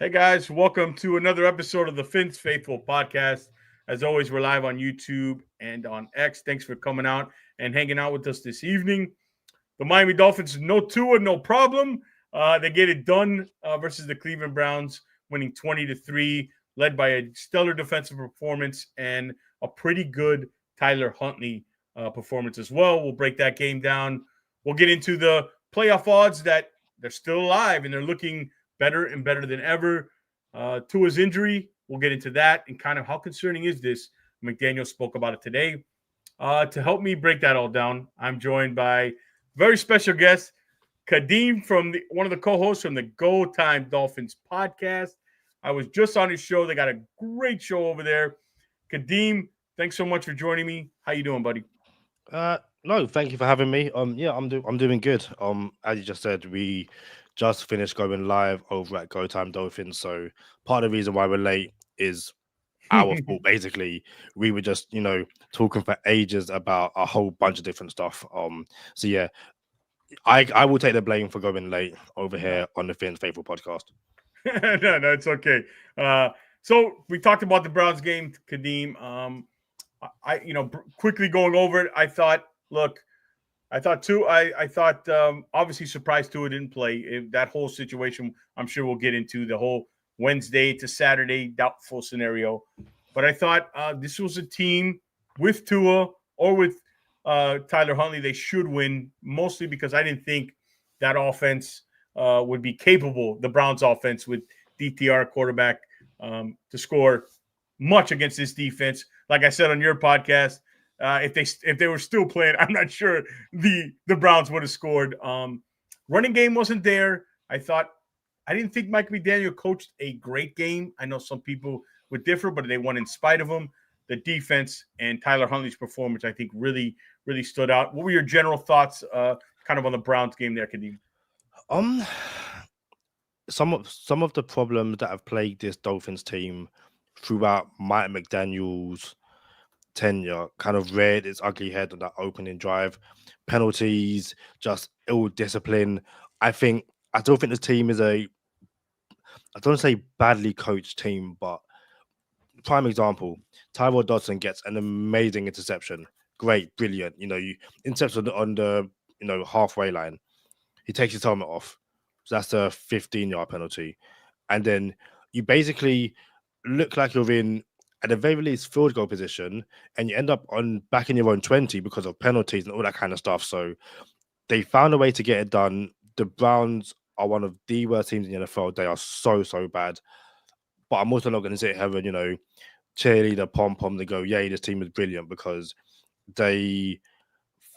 Hey guys, welcome to another episode of the Fins Faithful podcast. As always, we're live on YouTube and on X. Thanks for coming out and hanging out with us this evening. The Miami Dolphins, no Tua, no problem. They get it done versus the Cleveland Browns, winning 20-3, led by a stellar defensive performance and a pretty good Tyler Huntley performance as well. We'll break that game down. We'll get into the playoff odds that they're still alive and they're looking better and better than ever. Tua's injury, we'll get into that and kind of how concerning is this. McDaniel spoke about it today. To help me break that all down, I'm joined by very special guest, Kadeem from one of the co-hosts from the Go Time Dolphins podcast. I was just on his show. They got a great show over there. Kadeem, thanks so much for joining me. How you doing, buddy? No, thank you for having me. Yeah, I'm doing good. As you just said, we just finished going live over at Go Time Dolphins. So part of the reason why we're late is our fault. Basically, we were just talking for ages about a whole bunch of different stuff. So yeah, I will take the blame for going late over here on the Fins Faithful podcast. No, it's okay. So we talked about the Browns game, Kadeem. Quickly going over it, I thought obviously surprised Tua didn't play. That whole situation, I'm sure we'll get into the whole Wednesday to Saturday doubtful scenario. But I thought this was a team with Tua or with Tyler Huntley. They should win, mostly because I didn't think that offense would be capable, the Browns offense with DTR quarterback, to score much against this defense. Like I said on your podcast, if they were still playing, I'm not sure the Browns would have scored. Running game wasn't there. I didn't think Mike McDaniel coached a great game. I know some people would differ, but they won in spite of him. The defense and Tyler Huntley's performance, I think, really, really stood out. What were your general thoughts, kind of on the Browns game there, Kadeem? Um, some of the problems that have plagued this Dolphins team throughout Mike McDaniel's tenure kind of reared its ugly head on that opening drive. Penalties, just ill discipline. I still think this team is I don't want to say badly coached team, but prime example, Tyrod Dodson gets an amazing interception. Great, brilliant. You intercepts on the halfway line. He takes his helmet off. So that's a 15-yard penalty. And then you basically look like you're in, at the very least, field goal position, and you end up on back in your own 20 because of penalties and all that kind of stuff. So they found a way to get it done. The Browns are one of the worst teams in the NFL. They are so, so bad. But I'm also not going to sit here and, cheerleader, pom-pom, they go, yay, this team is brilliant, because they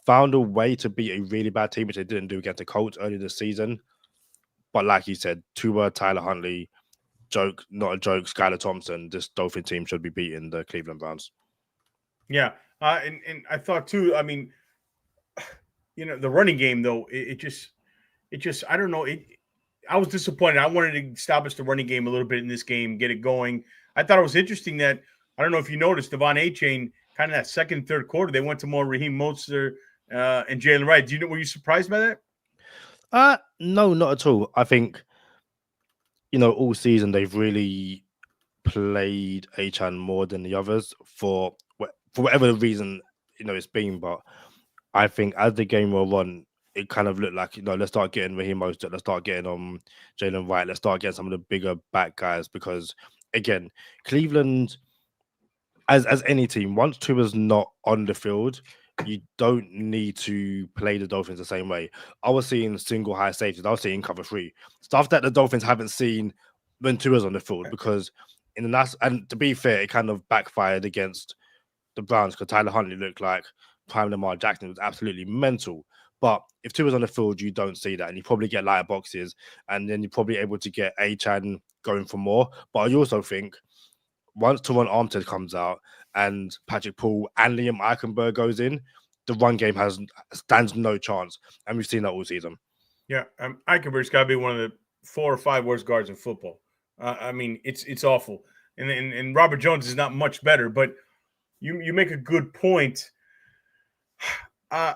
found a way to beat a really bad team, which they didn't do against the Colts earlier this season. But like you said, Tua, Tyler Huntley, joke, not a joke, Skylar Thompson, this Dolphin team should be beating the Cleveland Browns. Yeah. And I thought too, I mean, the running game though, it just I don't know. I was disappointed. I wanted to establish the running game a little bit in this game, get it going. I thought it was interesting that I don't know if you noticed Devon A-Chain kind of that second, third quarter, they went to more Raheem Mostert and Jalen Wright. Were you surprised by that? No, not at all. I think, all season they've really played Achan more than the others for whatever reason, it's been. But I think as the game wore on, it kind of looked like, let's start getting Raheem Mostert, let's start getting Jalen Wright, let's start getting some of the bigger back guys, because again, Cleveland, as any team, once Tua's not on the field, you don't need to play the Dolphins the same way. I was seeing single high safeties, I was seeing cover three, stuff that the Dolphins haven't seen when Tua's on the field, because in the last, and to be fair, it kind of backfired against the Browns because Tyler Huntley looked like prime Lamar Jackson. It was absolutely mental. But if Tua's on the field, you don't see that, and you probably get lighter boxes, and then you're probably able to get Achan going for more. But I also think once Teron Armstead comes out and Patrick Paul and Liam Eichenberg goes in, the run game stands no chance, and we've seen that all season. Yeah, Eichenberg's got to be one of the 4 or 5 worst guards in football. I mean, it's awful, and Robert Jones is not much better. But you make a good point. I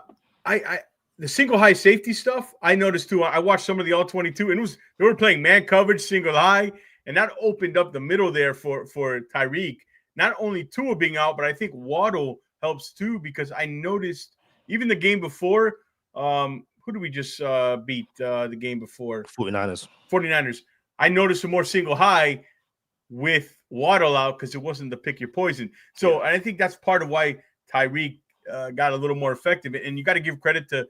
the single high safety stuff I noticed too. I watched some of the all 22, and they were playing man coverage, single high, and that opened up the middle there for Tyreek. Not only Tua being out, but I think Waddle helps too, because I noticed even the game before, who did we just beat the game before? 49ers. 49ers. I noticed a more single high with Waddle out because it wasn't the pick your poison. So I think that's part of why Tyreek got a little more effective. And you got to give credit to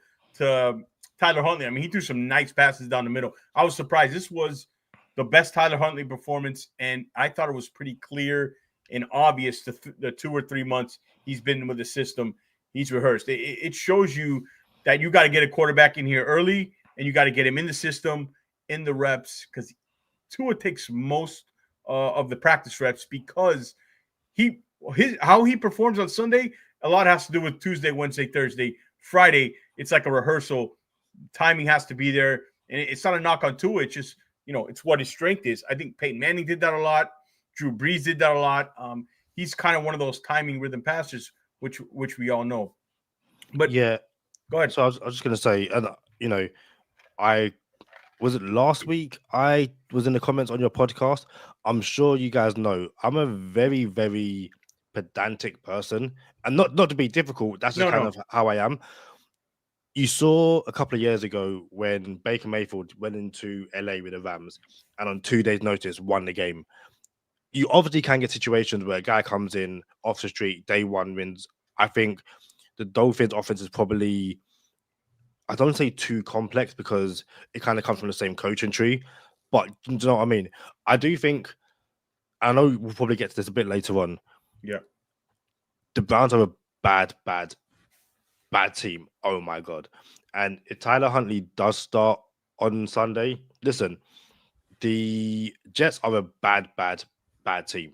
Tyler Huntley. I mean, he threw some nice passes down the middle. I was surprised. This was the best Tyler Huntley performance, and I thought it was pretty clear and obvious the 2 or 3 months he's been with the system. He's rehearsed. It shows you that you got to get a quarterback in here early, and you got to get him in the system, in the reps, because Tua takes most of the practice reps, because how he performs on Sunday, a lot has to do with Tuesday, Wednesday, Thursday, Friday. It's like a rehearsal. Timing has to be there, and it's not a knock on Tua. It's just, it's what his strength is. I think Peyton Manning did that a lot. Drew Brees did that a lot. He's kind of one of those timing rhythm passers, which we all know. But yeah, go ahead. So I was just going to say, and I was it last week. I was in the comments on your podcast. I'm sure you guys know I'm a very, very pedantic person, and not to be difficult. That's just of how I am. You saw a couple of years ago when Baker Mayfield went into LA with the Rams, and on 2 days' notice won the game. You obviously can get situations where a guy comes in off the street, day one wins. I think the Dolphins offense is probably, I don't say too complex because it kind of comes from the same coaching tree, but do you know what I mean? I do think, I know we'll probably get to this a bit later on. Yeah. The Browns are a bad team. Oh my God. And if Tyler Huntley does start on Sunday, listen, the Jets are a bad team.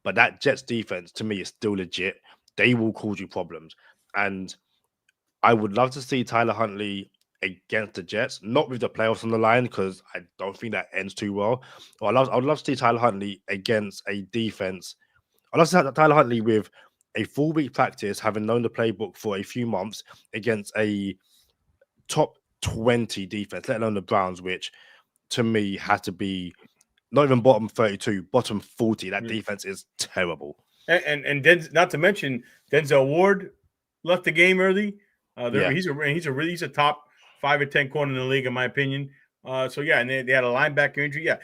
But that Jets defense to me is still legit. They will cause you problems. And I would love to see Tyler Huntley against the Jets, not with the playoffs on the line, because I don't think that ends too well. I would love to see Tyler Huntley against a defense. I'd love to see Tyler Huntley with a full week practice, having known the playbook for a few months, against a top 20 defense, let alone the Browns, which to me had to be not even bottom 32, bottom 40. That defense is terrible. And not to mention Denzel Ward left the game early. He's a top 5 or 10 corner in the league, in my opinion. And they had a linebacker injury. Yeah,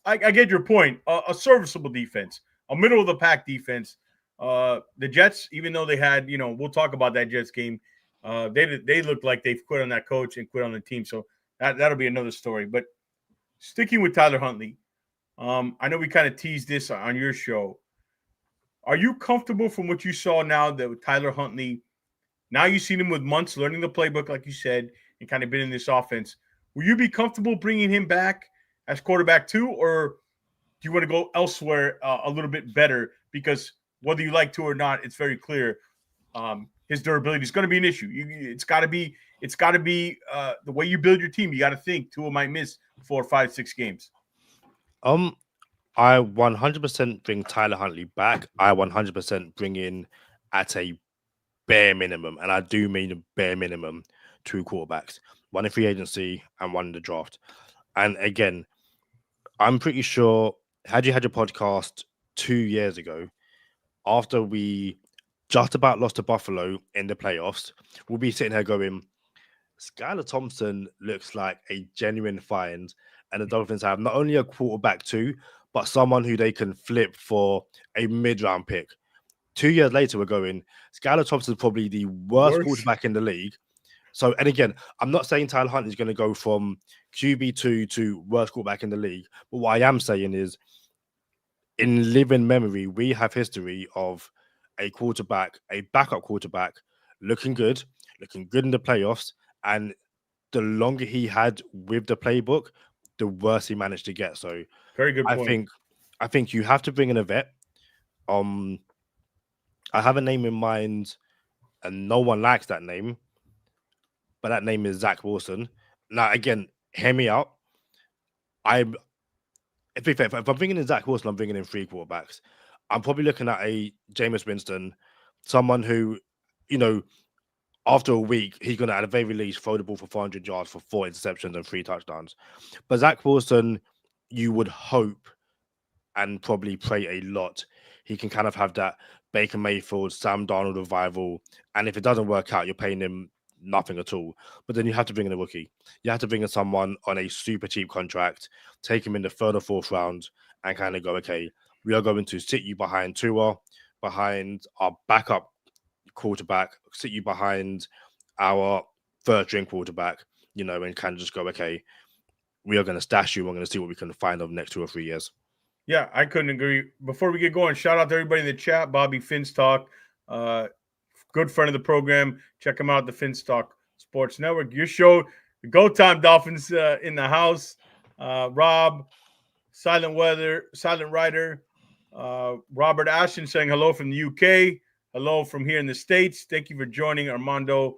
I get your point. A serviceable defense, a middle of the pack defense. The Jets, even though they had, we'll talk about that Jets game. They look like they've quit on that coach and quit on the team. So that'll be another story. But sticking with Tyler Huntley, I know we kind of teased this on your show. Are you comfortable from what you saw now that with Tyler Huntley? Now you've seen him with months learning the playbook, like you said, and kind of been in this offense. Will you be comfortable bringing him back as quarterback too, or do you want to go elsewhere a little bit better? Because whether you like to or not, it's very clear his durability is going to be an issue. It's got to be the way you build your team. You got to think Tua might miss 4, 5, 6 games. I 100% bring Tyler Huntley back. I 100% bring in at a bare minimum, and I do mean a bare minimum, 2 quarterbacks, one in free agency and one in the draft. And again, I'm pretty sure, had you had your podcast 2 years ago, after we just about lost to Buffalo in the playoffs, we'll be sitting here going, Skylar Thompson looks like a genuine find, and the Dolphins have not only a quarterback too, but someone who they can flip for a mid-round pick. 2 years later, we're going, Skylar Thompson is probably the worst quarterback in the league. So, and again, I'm not saying Tyler Huntley is going to go from QB2 to worst quarterback in the league, but what I am saying is, in living memory, we have history of a backup quarterback, looking good in the playoffs, and the longer he had with the playbook, the worse he managed to get. So, very good point. I think you have to bring in a vet. I have a name in mind, and no one likes that name, but that name is Zach Wilson. Now, again, hear me out. If I'm bringing in Zach Wilson, I'm bringing in 3 quarterbacks. I'm probably looking at a Jameis Winston, someone who, after a week, he's going to, at the very least, throw the ball for 400 yards for 4 interceptions and 3 touchdowns. But Zach Wilson, you would hope and probably pray a lot, he can kind of have that Baker Mayfield, Sam Darnold revival. And if it doesn't work out, you're paying him nothing at all. But then you have to bring in a rookie. You have to bring in someone on a super cheap contract, take him in the third or fourth round, and kind of go, okay, we are going to sit you behind Tua, behind our backup quarterback, sit you behind our third string quarterback, and kind of just go, okay, we are going to stash you. We're going to see what we can find over the next 2 or 3 years. Yeah, I couldn't agree. Before we get going, shout out to everybody in the chat. Bobby Finstock, good friend of the program. Check him out, the Finstock Sports Network. Your show, the Go Time Dolphins in the house. Rob, Silent Rider, Robert Ashton saying hello from the UK. Hello from here in the States. Thank you for joining Armando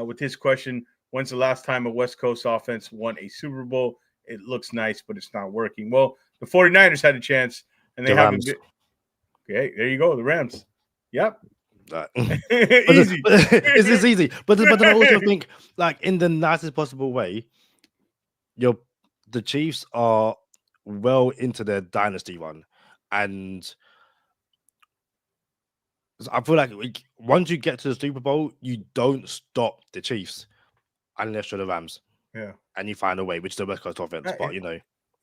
with his question. When's the last time a West Coast offense won a Super Bowl? It looks nice, but it's not working. Well, the 49ers had a chance, and they haven't been. Okay, there you go. The Rams. Yep. Easy. It's easy. But then I also think, like, in the nicest possible way, the Chiefs are well into their dynasty run. And I feel like once you get to the Super Bowl, you don't stop the Chiefs unless you're the Rams. Yeah. And you find a way, which is the West Coast offense. But,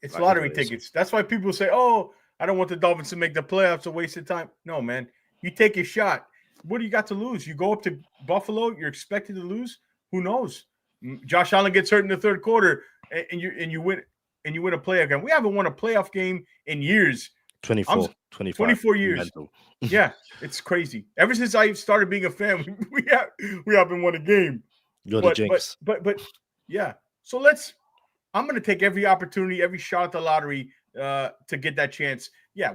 it's like, lottery tickets. That's why people say, oh, I don't want the Dolphins to make the playoffs, a waste of time. No, man. You take a shot. What do you got to lose? You go up to Buffalo, you're expected to lose. Who knows? Josh Allen gets hurt in the third quarter, and you win a playoff game. We haven't won a playoff game in years. 24 years. Mental. Yeah, it's crazy. Ever since I started being a fan, we haven't won a game. You're the jinx. But yeah. So I'm going to take every opportunity, every shot at the lottery to get that chance. Yeah,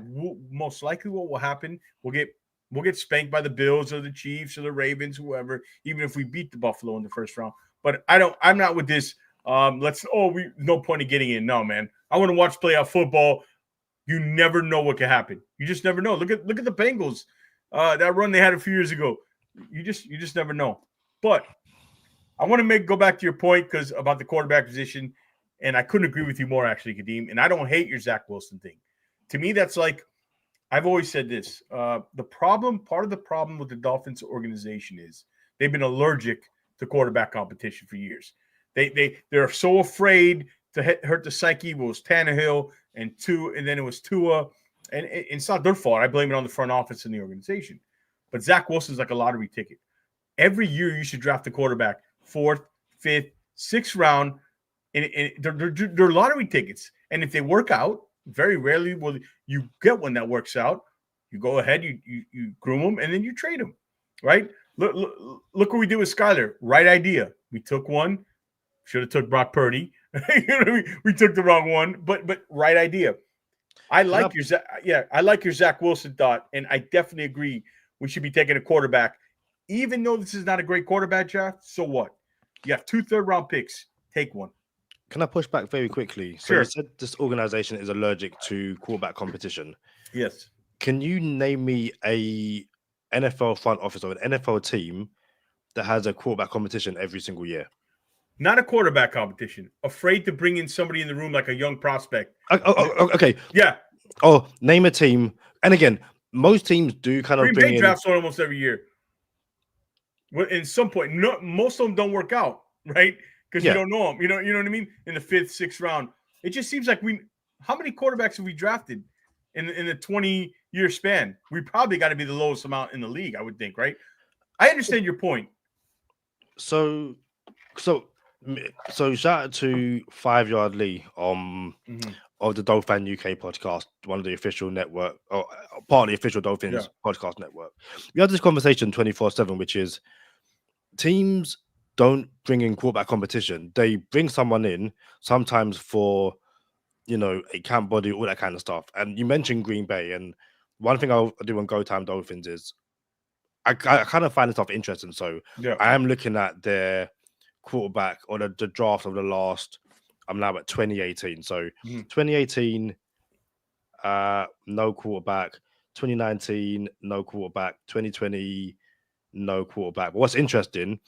most likely what will happen, we'll get spanked by the Bills or the Chiefs or the Ravens, whoever, even if we beat the Buffalo in the first round. But I'm not with this. No point in getting in. No, man. I want to watch playoff football. You never know what can happen. You just never know. Look at the Bengals. That run they had a few years ago. You just never know. But I want to go back to your point about the quarterback position, and I couldn't agree with you more, actually, Kadeem. And I don't hate your Zach Wilson thing. To me, that's like, I've always said this. Part of the problem with the Dolphins organization is they've been allergic to quarterback competition for years. They're so afraid to hurt the psyche. It was Tannehill and then it was Tua. And it's not their fault. I blame it on the front office and the organization. But Zach Wilson's like a lottery ticket. Every year you should draft a quarterback, 4th, 5th, 6th round. And they're lottery tickets. And if they work out, very rarely will you get one that works out. You go ahead, you groom them, and then you trade them, right? Look what we did with Skyler. Right idea. We took one. Should have took Brock Purdy. We took the wrong one, but right idea. I like your Zach Wilson thought, and I definitely agree. We should be taking a quarterback, even though this is not a great quarterback draft. So what? You have 2 third-round picks. Take one. Can I push back very quickly? So you said this organization is allergic to quarterback competition. Yes. Can you name me a NFL front office or an NFL team that has a quarterback competition every single year? Not a quarterback competition. Afraid to bring in somebody in the room like a young prospect. Okay. Yeah. Oh, name a team. And again, most teams do kind of Green Bay drafts one almost every year. Well, in some point, most of them don't work out, right? Because you don't know them. You know what I mean? In the 5th, 6th round. It just seems like how many quarterbacks have we drafted in the 20-year span? We probably got to be the lowest amount in the league, I would think, right? I understand your point. So shout out to 5 Yard Lee of the Dolphin UK podcast, one of the official network, or part of the official Dolphins podcast network. We had this conversation 24/7, which is teams don't bring in quarterback competition. They bring someone in sometimes for, a camp body, all that kind of stuff. And you mentioned Green Bay, and one thing I'll do on Go Time Dolphins is I kind of find this stuff interesting. So I am looking at their quarterback or the draft of the last, I'm now at 2018. So 2018, no quarterback. 2019, no quarterback. 2020, no quarterback. But what's interesting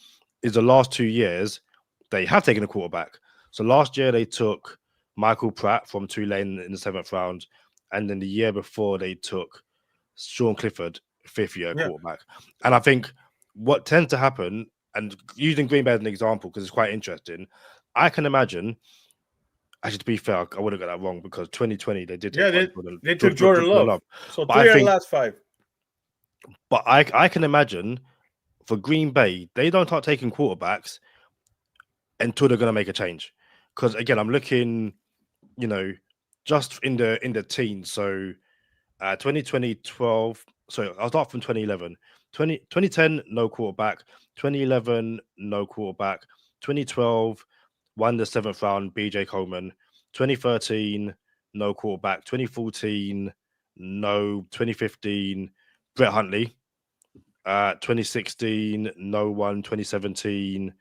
is the last 2 years, they have taken a quarterback. So last year, they took Michael Pratt from Tulane in the 7th round. and then the year before they took Sean Clifford, 5th-year Yeah. quarterback. And I think what tends to happen, and using Green Bay as an example because it's quite interesting, I can imagine. Actually, to be fair, I would have got that wrong because 2020 they did take Yeah, on Jordan, they took Jordan Love. So But I 3 out of the think, last 5. but I can imagine for Green Bay, they don't start taking quarterbacks until they're going to make a change. Because again, I'm looking, just in the teens. So 2020, 12. So I'll start from 2011. 2010, no quarterback. 2011, no quarterback. 2012, won the 7th round, BJ Coleman. 2013, no quarterback. 2014, no. 2015, Brett Huntley. 2016, no one. 2017,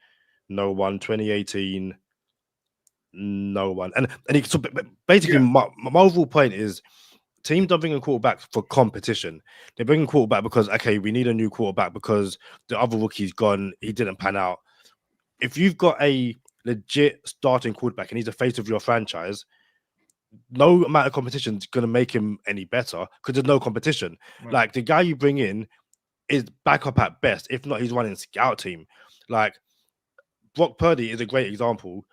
no one. 2018, no one. So basically, Yeah. my overall point is teams don't bring a quarterback for competition. They bring a quarterback because, okay, we need a new quarterback because the other rookie's gone. He didn't pan out. If you've got a legit starting quarterback and he's the face of your franchise, no amount of competition is going to make him any better because there's no competition. Right. Like the guy you bring in is backup at best. If not, he's running scout team. Like Brock Purdy is a great example.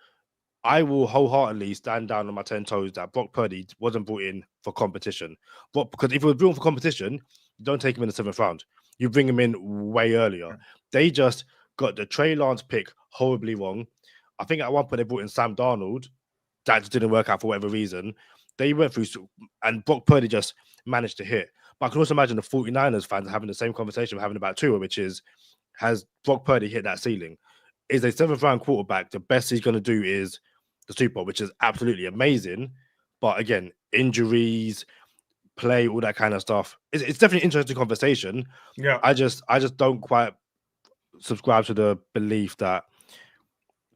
I will wholeheartedly stand down on my 10 toes that Brock Purdy wasn't brought in for competition. Because if he was brought in for competition, you don't take him in the 7th round. You bring him in way earlier. They just got the Trey Lance pick horribly wrong. I think at one point they brought in Sam Darnold. That just didn't work out for whatever reason. They went through, and Brock Purdy just managed to hit. But I can also imagine the 49ers fans having the same conversation we're having about Tua, which is, has Brock Purdy hit that ceiling? Is a 7th round quarterback the best he's going to do is the Super Bowl, which is absolutely amazing. But again, injuries, play, all that kind of stuff. It's definitely an interesting conversation. Yeah. I just don't quite subscribe to the belief that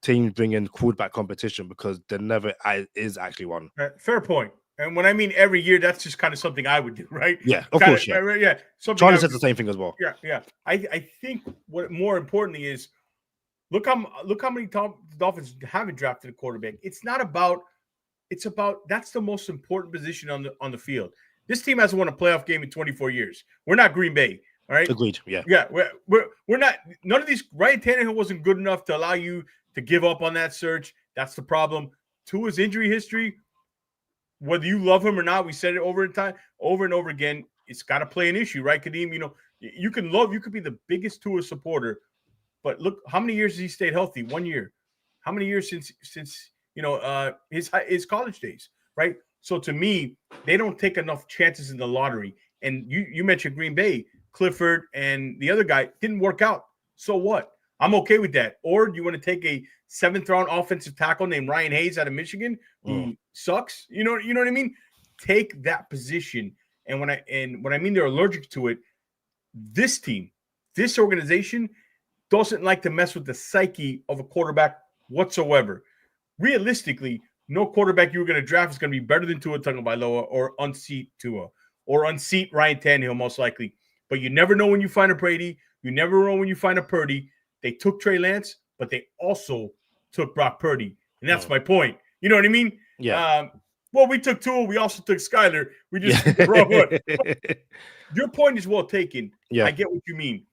teams bring in quarterback competition because there never is actually one. Fair point. And when I mean every year, that's just kind of something I would do, right? Yeah, of course, yeah. Yeah. Charlie says the same thing as well. Yeah. I think what more importantly is look how many Dolphins haven't drafted a quarterback. It's about that's the most important position on the field. This team hasn't won a playoff game in 24 years. We're not Green Bay. All right. Agreed. Yeah. Yeah. We're not. None of these. Ryan Tannehill wasn't good enough to allow you to give up on that search. That's the problem. Tua's injury history, whether you love him or not, we said it over and over again. It's got to play an issue, right, Kadeem? You could be the biggest Tua supporter, but look how many years has he stayed healthy? 1 year. How many years since his college days, right? So to me, they don't take enough chances in the lottery. And you mentioned Green Bay, Clifford, and the other guy didn't work out. So what? I'm okay with that. Or do you want to take a 7th round offensive tackle named Ryan Hayes out of Michigan who sucks? You know what I mean? Take that position. And when I mean they're allergic to it, this team, this organization doesn't like to mess with the psyche of a quarterback whatsoever. Realistically, no quarterback you're going to draft is going to be better than Tua Tagovailoa or unseat Tua or unseat Ryan Tannehill most likely. But you never know when you find a Brady. You never know when you find a Purdy. They took Trey Lance, but they also took Brock Purdy. And that's my point. You know what I mean? Yeah. Well, we took Tua. We also took Skyler. We just took the wrong one. Your point is well taken. Yeah. I get what you mean.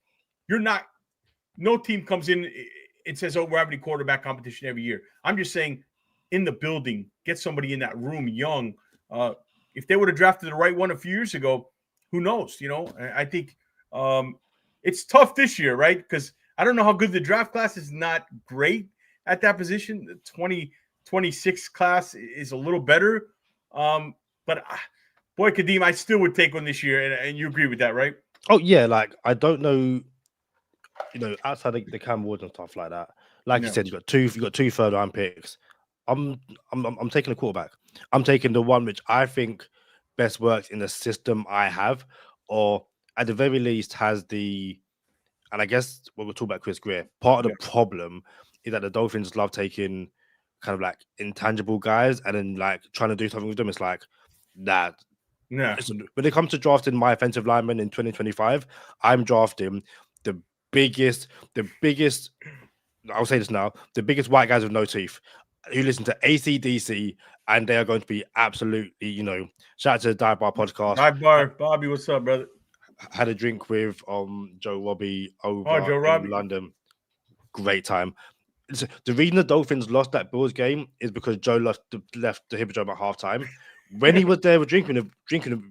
No team comes in and says, oh, we're having a quarterback competition every year. I'm just saying in the building, get somebody in that room young. If they would have drafted the right one a few years ago, who knows? I think it's tough this year, right? Because I don't know how good the draft class is. Not great at that position. The 2026 class is a little better. But boy, Kadeem, I still would take one this year. And you agree with that, right? Oh, yeah. Like, I don't know, outside the Cam Ward and stuff like that. Like you said, you got two 3rd round picks. I'm taking a quarterback. I'm taking the one which I think best works in the system I have, or at the very least has the. And I guess when we're talking about Chris Greer, part of the problem is that the Dolphins love taking kind of like intangible guys and then like trying to do something with them. It's like that. Yeah. When it comes to drafting my offensive lineman in 2025, I'm drafting the biggest. I'll say this now: the biggest white guys with no teeth. who listen to ACDC, and they are going to be absolutely, shout out to the Dive Bar podcast. Hi, Bar. Bobby, what's up, brother? Had a drink with Joe Robbie over Joe in Robbie. London. Great time. The reason the Dolphins lost that Bills game is because Joe left the Hippodrome at halftime. When he was there drinking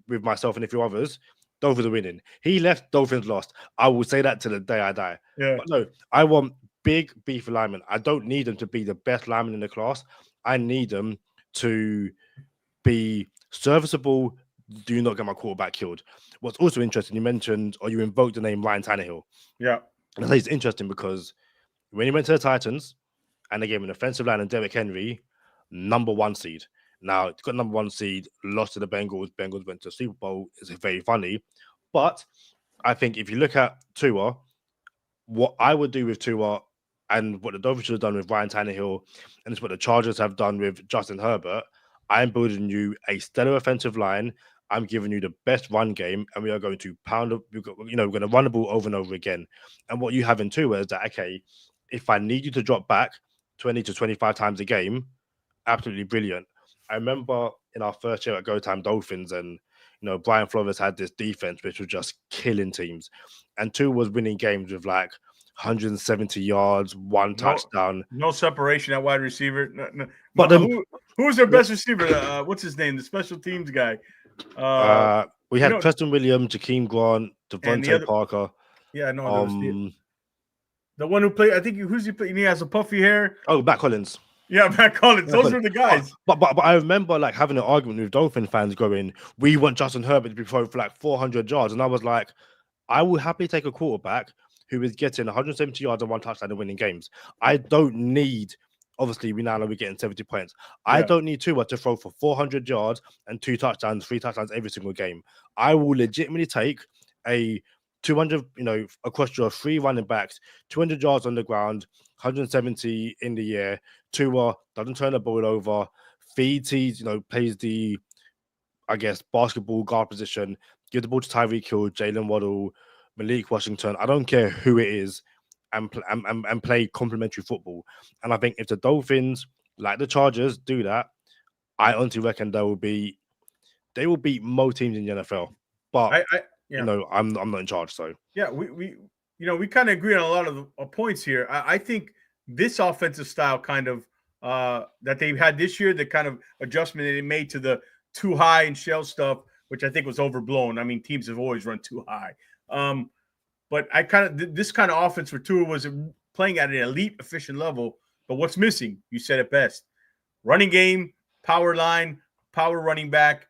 with myself and a few others, Dolphins are winning. He left, Dolphins lost. I will say that to the day I die. Yeah. But no, I want big beef linemen. I don't need them to be the best linemen in the class. I need them to be serviceable. Do not get my quarterback killed. What's also interesting, you mentioned or you invoked the name Ryan Tannehill. Yeah. And I think it's interesting because when he went to the Titans and they gave him an offensive line and Derrick Henry, number 1 seed. Now, it's got number 1 seed, lost to the Bengals. Bengals went to the Super Bowl. It's very funny. But I think if you look at Tua, what I would do with Tua and what the Dolphins should have done with Ryan Tannehill, and it's what the Chargers have done with Justin Herbert, I'm building you a stellar offensive line. I'm giving you the best run game, and we are going to we're going to run the ball over and over again. And what you have in Tua is that, okay, if I need you to drop back 20 to 25 times a game, absolutely brilliant. I remember in our first year at Go Time Dolphins, and Brian Flores had this defense which was just killing teams, and Tua was winning games with like 170 yards, 1 touchdown. No separation at wide receiver. No. But who's their best receiver? What's his name? The special teams guy. We had Preston Williams, Jakeem Grant, Devontae Parker. Yeah, no. The one who played, I think, who's he playing? He has a puffy hair. Oh, Matt Collins. Yeah, Matt Collins. Those were the guys. But I remember like having an argument with Dolphin fans going, we want Justin Herbert to be thrown for like 400 yards. And I was like, I will happily take a quarterback who is getting 170 yards and 1 touchdown and winning games. I don't need, obviously, we now know we're getting 70 points. I don't need Tua to throw for 400 yards and 2 touchdowns, 3 touchdowns every single game. I will legitimately take a 200, across your 3 running backs, 200 yards on the ground, 170 in the air. Tua doesn't turn the ball over, feeds, plays the, I guess, basketball guard position, give the ball to Tyreek Hill, Jalen Waddle, Malik Washington. I don't care who it is, and play complementary football. And I think if the Dolphins, like the Chargers, do that, I honestly reckon they will beat most teams in the NFL. But I'm not in charge, so yeah, we kind of agree on a lot of the points here. I think this offensive style kind of that they've had this year, the kind of adjustment that they made to the too high and shell stuff, which I think was overblown. I mean, teams have always run too high. But this kind of offense for Tua was playing at an elite, efficient level. But what's missing? You said it best: running game, power line, power running back.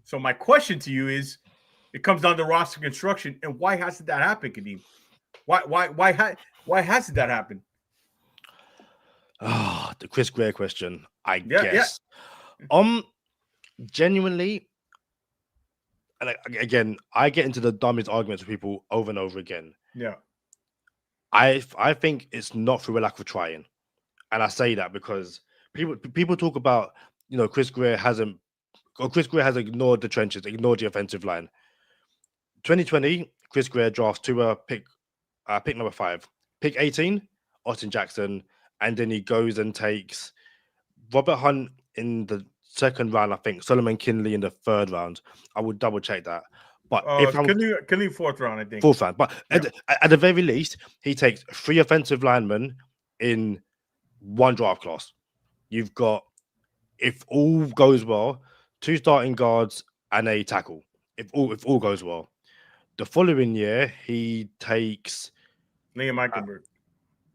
So my question to you is, it comes down to roster construction, and why hasn't that happened, Kadeem? Why hasn't that happened? The Chris Greer question, I guess. Yeah. Genuinely, and again, I get into the dumbest arguments with people over and over again. Yeah. I think it's not through a lack of trying. And I say that because people talk about, Chris Greer has ignored the trenches, ignored the offensive line. 2020, Chris Greer drafts Tua pick number 5. Pick 18, Austin Jackson, and then he goes and takes Robert Hunt in the 2nd round, I think, Solomon Kinley in the 3rd round. I would double check that. But if Kinley 4th round, I think. 4th round. But at the very least, he takes 3 offensive linemen in 1 draft class. You've got, if all goes well, 2 starting guards and a tackle. If all goes well. The following year, he takes Liam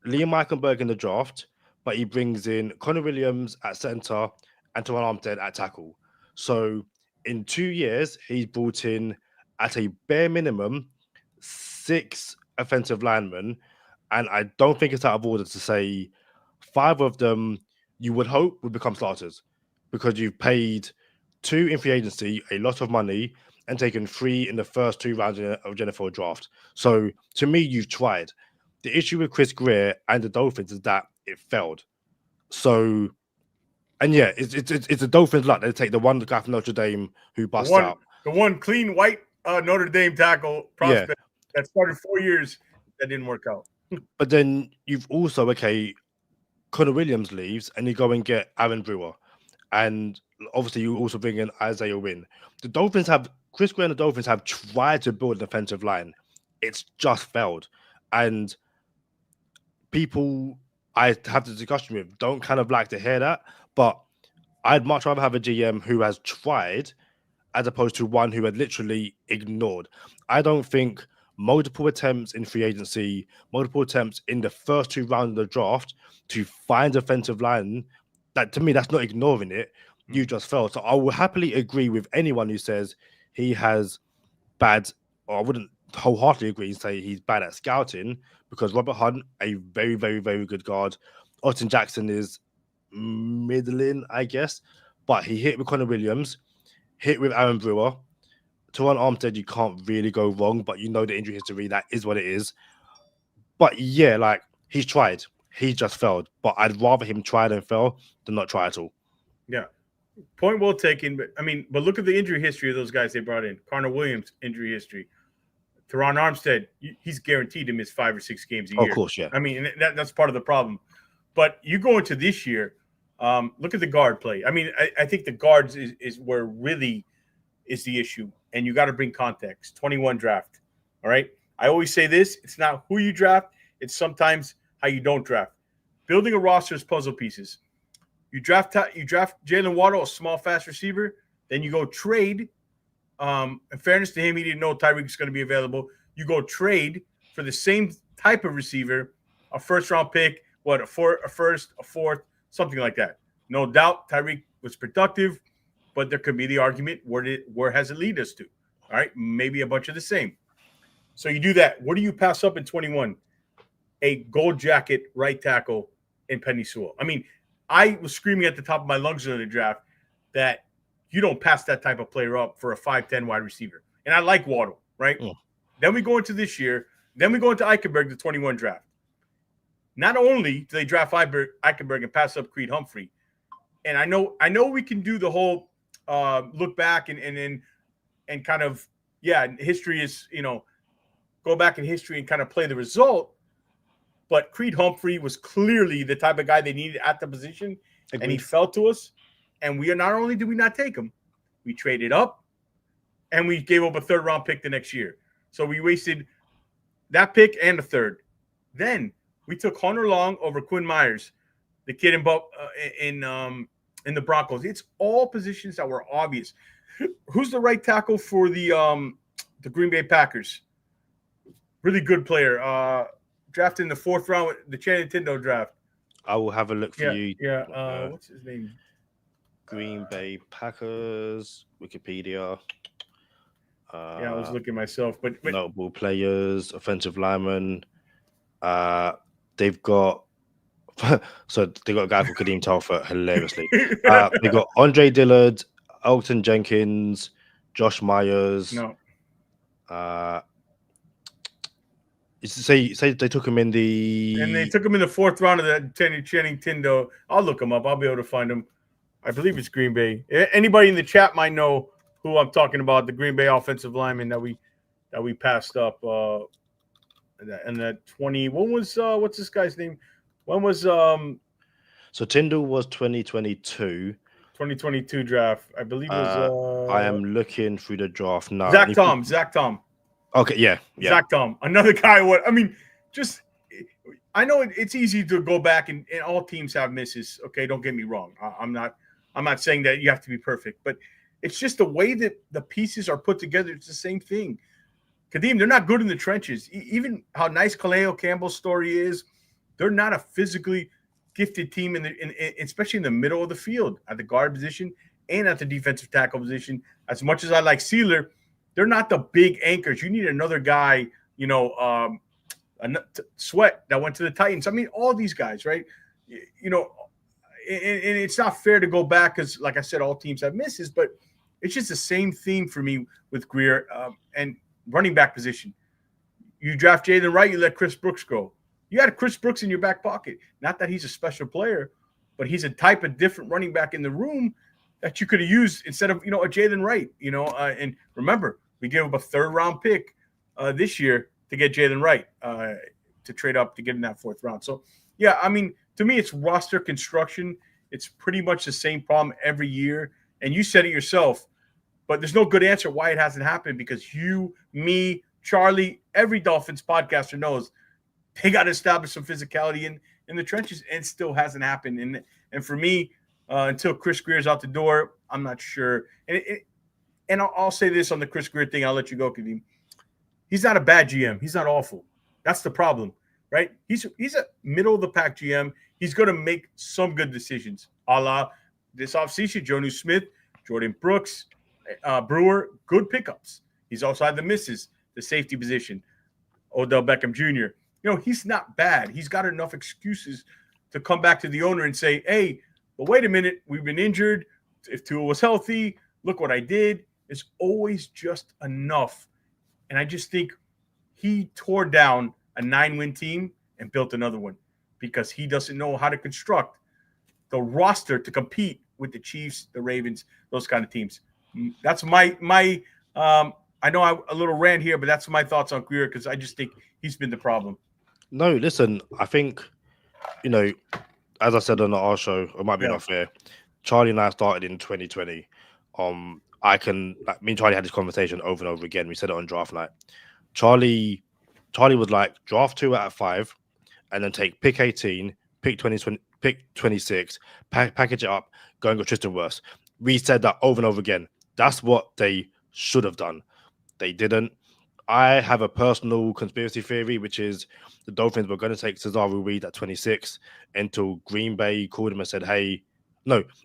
Eichenberg in the draft, but he brings in Connor Williams at center and Teron Armstead at tackle. So in 2 years, he's brought in, at a bare minimum, 6 offensive linemen, and I don't think it's out of order to say 5 of them you would hope would become starters, because you've paid 2 in free agency a lot of money and taken 3 in the first 2 rounds of the NFL draft. So to me, you've tried. The issue with Chris Greer and the Dolphins is that it failed. So, and yeah, it's the Dolphins' luck. They take the one guy from Notre Dame who busts out. The one clean white Notre Dame tackle prospect that started 4 years that didn't work out. But then you've also, Connor Williams leaves, and you go and get Aaron Brewer, and obviously you also bring in Isaiah Wynn. Chris Gray and the Dolphins have tried to build a defensive line. It's just failed, and people I have the discussion with don't kind of like to hear that, but I'd much rather have a GM who has tried as opposed to one who had literally ignored. I don't think multiple attempts in free agency, multiple attempts in the first 2 rounds of the draft to find defensive line, that to me, that's not ignoring it. You just failed. So I will happily agree with anyone who says he has bad, or I wouldn't wholeheartedly agree and say he's bad at scouting, because Robert Hunt, a very, very, very good guard. Austin Jackson is middling, I guess, but he hit with Connor Williams, hit with Aaron Brewer. Teron Armstead, you can't really go wrong, but you know the injury history, that is what it is. But yeah, like, he's tried. He just failed. But I'd rather him try and fail than not try at all. Yeah. Point well taken. But look at the injury history of those guys they brought in. Connor Williams, injury history. Teron Armstead, he's guaranteed to miss 5 or 6 games a year. Of course, yeah. I mean, that's part of the problem. But you go into this year, look at the guard play. I mean, I think the guards is where really is the issue. And you got to bring context. 21 draft. All right. I always say this. It's not who you draft. It's sometimes how you don't draft. Building a roster is puzzle pieces. You draft Jalen Waddle, a small, fast receiver. Then you go trade. In fairness to him, he didn't know Tyreek was going to be available. You go trade for the same type of receiver, a first-round pick, a first, a fourth, something like that. No doubt Tyreek was productive, but there could be the argument, where has it lead us to? All right, maybe a bunch of the same. So you do that. What do you pass up in 21? A gold jacket right tackle in Penei Sewell. I mean, I was screaming at the top of my lungs in the draft that you don't pass that type of player up for a 5'10" wide receiver. And I like Waddle, right? Yeah. Then we go into this year. Then we go into Eichenberg, the 21 draft. Not only do they draft Eichenberg and pass up Creed Humphrey, and I know we can do the whole look back and kind of, history is, go back in history and kind of play the result. But Creed Humphrey was clearly the type of guy they needed at the position, and he fell to us. And not only did we not take him, we traded up, and we gave up a 3rd-round pick the next year. So we wasted that pick and a 3rd. Then we took Hunter Long over Quinn Myers, the kid in the Broncos. It's all positions that were obvious. Who's the right tackle for the Green Bay Packers? Really good player. Drafted in the 4th round, the Channing Tindall draft. I will have a look for you. Yeah. What's his name? Green Bay Packers, Wikipedia. I was looking myself, but notable players, offensive linemen. They've got they got a guy called Kadeem Telford, hilariously. They got Andre Dillard, Elton Jenkins, Josh Myers. No. Say they took him in the 4th round of that Channing Tindall. I'll look him up. I'll be able to find him. I believe it's Green Bay. Anybody in the chat might know who I'm talking about. The Green Bay offensive lineman that we passed up. And that 20. When was what's this guy's name? When was So Tindall was 2022. 2022 draft. I believe it was. I am looking through the draft now. Zach Tom. Okay, yeah. Zach Tom, another guy. I know it's easy to go back and all teams have misses. Okay, don't get me wrong. I'm not saying that you have to be perfect, but it's just the way that the pieces are put together. It's the same thing. Kadeem, they're not good in the trenches. Even how nice Calais Campbell's story is, they're not a physically gifted team especially in the middle of the field at the guard position and at the defensive tackle position. As much as I like Sealer, they're not the big anchors. You need another guy, Sweat that went to the Titans. I mean, all these guys, right? And it's not fair to go back because, like I said, all teams have misses, but it's just the same theme for me with Greer and running back position. You draft Jalen Wright, you let Chris Brooks go. You had Chris Brooks in your back pocket. Not that he's a special player, but he's a type of different running back in the room that you could have used instead of, a Jalen Wright, and remember, we gave up a 3rd-round pick this year to get Jalen Wright to trade up to get in that 4th round. So, yeah, I mean, to me, it's roster construction. It's pretty much the same problem every year. And you said it yourself, but there's no good answer why it hasn't happened because you, me, Charlie, every Dolphins podcaster knows they got to establish some physicality in the trenches, and it still hasn't happened. And for me, until Chris Greer's out the door, I'm not sure. And I'll say this on the Chris Greer thing. I'll let you go, Kadeem. He's not a bad GM. He's not awful. That's the problem, right? He's a middle of the pack GM. He's going to make some good decisions, a la this offseason, Jonnu Smith, Jordan Brooks, Brewer, good pickups. He's also had the misses, the safety position, Odell Beckham Jr. He's not bad. He's got enough excuses to come back to the owner and say, hey, but wait a minute, we've been injured. If Tua was healthy, look what I did. It's always just enough. And I just think he tore down a 9-win team and built another one because he doesn't know how to construct the roster to compete with the Chiefs, the Ravens, those kind of teams. That's my I know I'm a little rant here, but that's my thoughts on Greer because I just think he's been the problem. No, listen, I think, as I said on our show, it might be not fair. Charlie and I started in 2020. Me and Charlie had this conversation over and over again. We said it on draft night. Charlie was like, draft 2 out of 5, and then take pick 18, pick 20, pick 26, package it up, go and go Tristan Wirfs. We said that over and over again. That's what they should have done. They didn't. I have a personal conspiracy theory, which is the Dolphins were going to take Cesar Ruiz at 26 until Green Bay called him and said,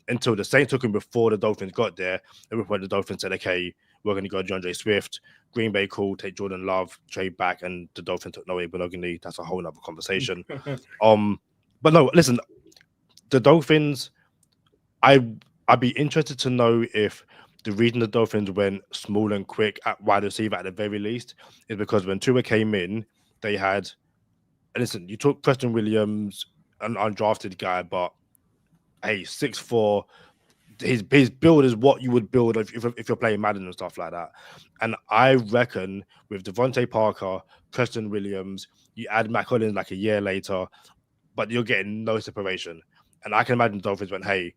until the Saints took him before the Dolphins got there. At which point the Dolphins said, okay, we're going to go DeAndre Swift. Green Bay called, take Jordan Love, trade back, and the Dolphins took Noah Benogany. That's a whole other conversation. But no, listen, the Dolphins, I'd be interested to know if the reason the Dolphins went small and quick at wide receiver at the very least is because when Tua came in, they had, and listen, you took Preston Williams, an undrafted guy, but hey, 6'4", his build is what you would build if you're playing Madden and stuff like that. And I reckon with Devontae Parker, Preston Williams, you add Matt Collins like a year later, but you're getting no separation. And I can imagine the Dolphins went, hey,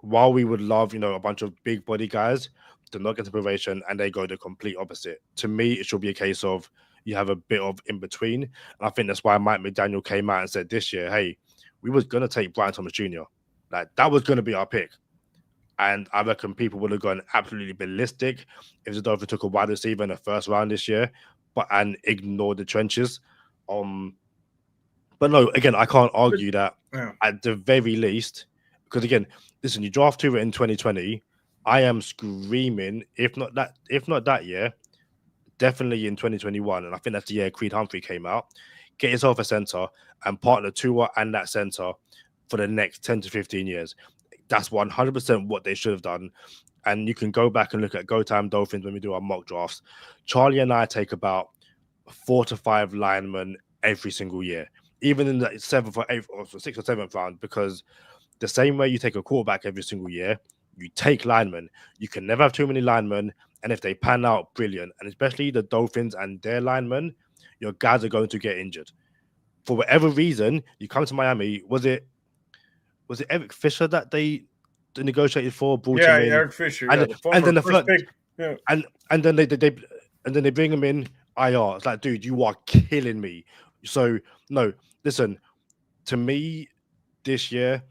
while we would love, a bunch of big body guys, they're not getting separation and they go the complete opposite. To me, it should be a case of you have a bit of in between. And I think that's why Mike McDaniel came out and said this year, hey, we was going to take Brian Thomas Jr. Like, that was going to be our pick. And I reckon people would have gone absolutely ballistic if the Dolphins took a wide receiver in the first round this year, and ignored the trenches. But no, again, I can't argue that at the very least, because again, listen, you draft Tua in 2020. I am screaming, if not that year, definitely in 2021, and I think that's the year Creed Humphrey came out. Get yourself a center and partner Tua and that center for the next 10 to 15 years. That's 100% what they should have done. And you can go back and look at Go Time Dolphins when we do our mock drafts. Charlie and I take about 4 to 5 linemen every single year, even in the 7th or 8th or 6th or 7th round, because the same way you take a quarterback every single year, you take linemen. You can never have too many linemen, and if they pan out, brilliant. And especially the Dolphins and their linemen, your guys are going to get injured. For whatever reason, you come to Miami, was it Eric Fisher that they negotiated for? Brought him in? Eric Fisher. And then the first pick. And then they bring him in IR. It's like, dude, you are killing me. So no, listen, to me, this year,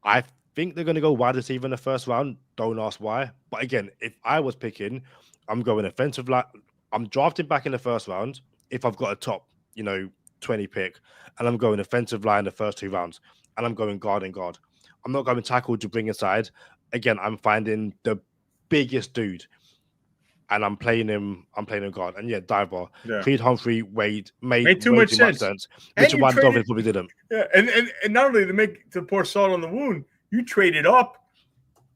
I think they're going to go wide receiver in the first round. Don't ask why. But again, if I was picking, I'm going offensive line. I'm drafting back in the first round if I've got a top, 20 pick, and I'm going offensive line the first 2 rounds, and I'm going guard and guard. I'm not going tackle to bring inside. Again, I'm finding the biggest dude, and I'm playing him guard. And diver. Yeah. Creed Humphrey made too much sense. Which is why the Dolphins probably didn't. Yeah, and not only to pour salt on the wound, you traded up,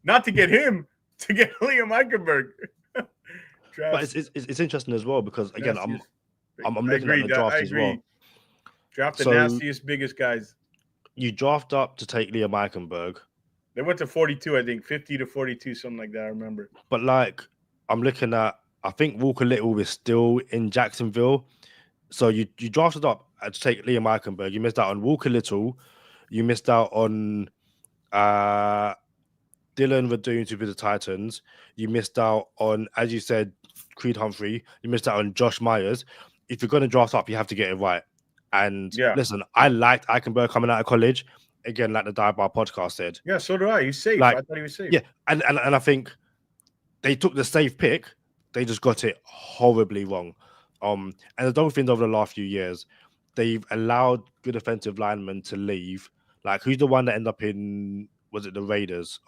not to get him, to get Liam Eichenberg. But it's interesting as well because again, I'm looking at the draft as well. Draft the nastiest, biggest guys. You draft up to take Liam Eichenberg. They went to 42, I think, 50 to 42, something like that. I remember. But I'm looking at, I think Walker Little is still in Jacksonville. So you drafted up to take Liam Eichenberg. You missed out on Walker Little, You missed out on Dylan Radoon to be the Titans. You missed out on, as you said, Creed Humphrey. You missed out on Josh Myers. If you're going to draft up, you have to get it right. And Yeah. listen, I liked Eichenberg coming out of college. Again, like the Die Bar podcast said. Yeah, so do I. He's safe. Like, I thought he was safe. yeah, and I think they took the safe pick. They just got it horribly wrong. And the Dolphins over the last few years, they've allowed good offensive linemen to leave. Like, who's the one that ended up in? Was it the Raiders?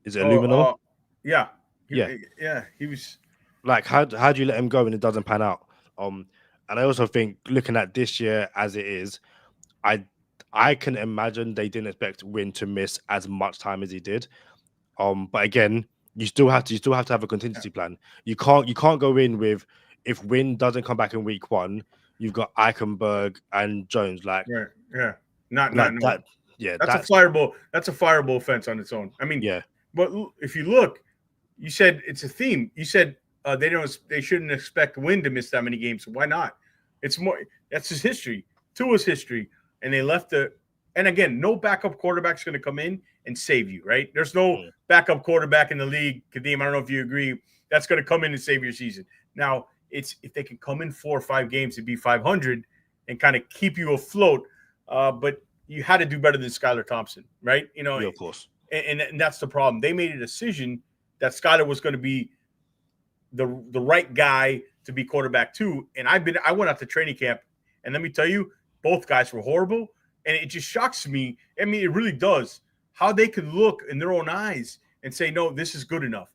Is it Illumino? Yeah, Yeah. He was. Like, how do you let him go and it doesn't pan out? And I also think looking at this year as it is, I can imagine they didn't expect Wynn to miss as much time as he did. But again, you still have to have a contingency plan. You can't go in with, if Wynn doesn't come back in week 1, you've got Eichenberg and Jones. Like, yeah, not that. Yeah, that's a fireable. That's a fireable offense on its own. I mean, yeah. But if you look, you said it's a theme. You said they shouldn't expect Wynn to miss that many games. Why not? It's more. That's his history. Tua's history, and they left the. And again, no backup quarterback's going to come in and save you, right? There's no backup quarterback in the league, Kadeem. I don't know if you agree. That's going to come in and save your season. Now, it's if they can come in 4 or 5 games to be 500 and kind of keep you afloat. But you had to do better than Skylar Thompson, right? You know, yeah, of course. And that's the problem. They made a decision that Skylar was going to be the right guy to be quarterback too. And I went out to training camp, and let me tell you, both guys were horrible. And it just shocks me. I mean, it really does how they can look in their own eyes and say, no, this is good enough.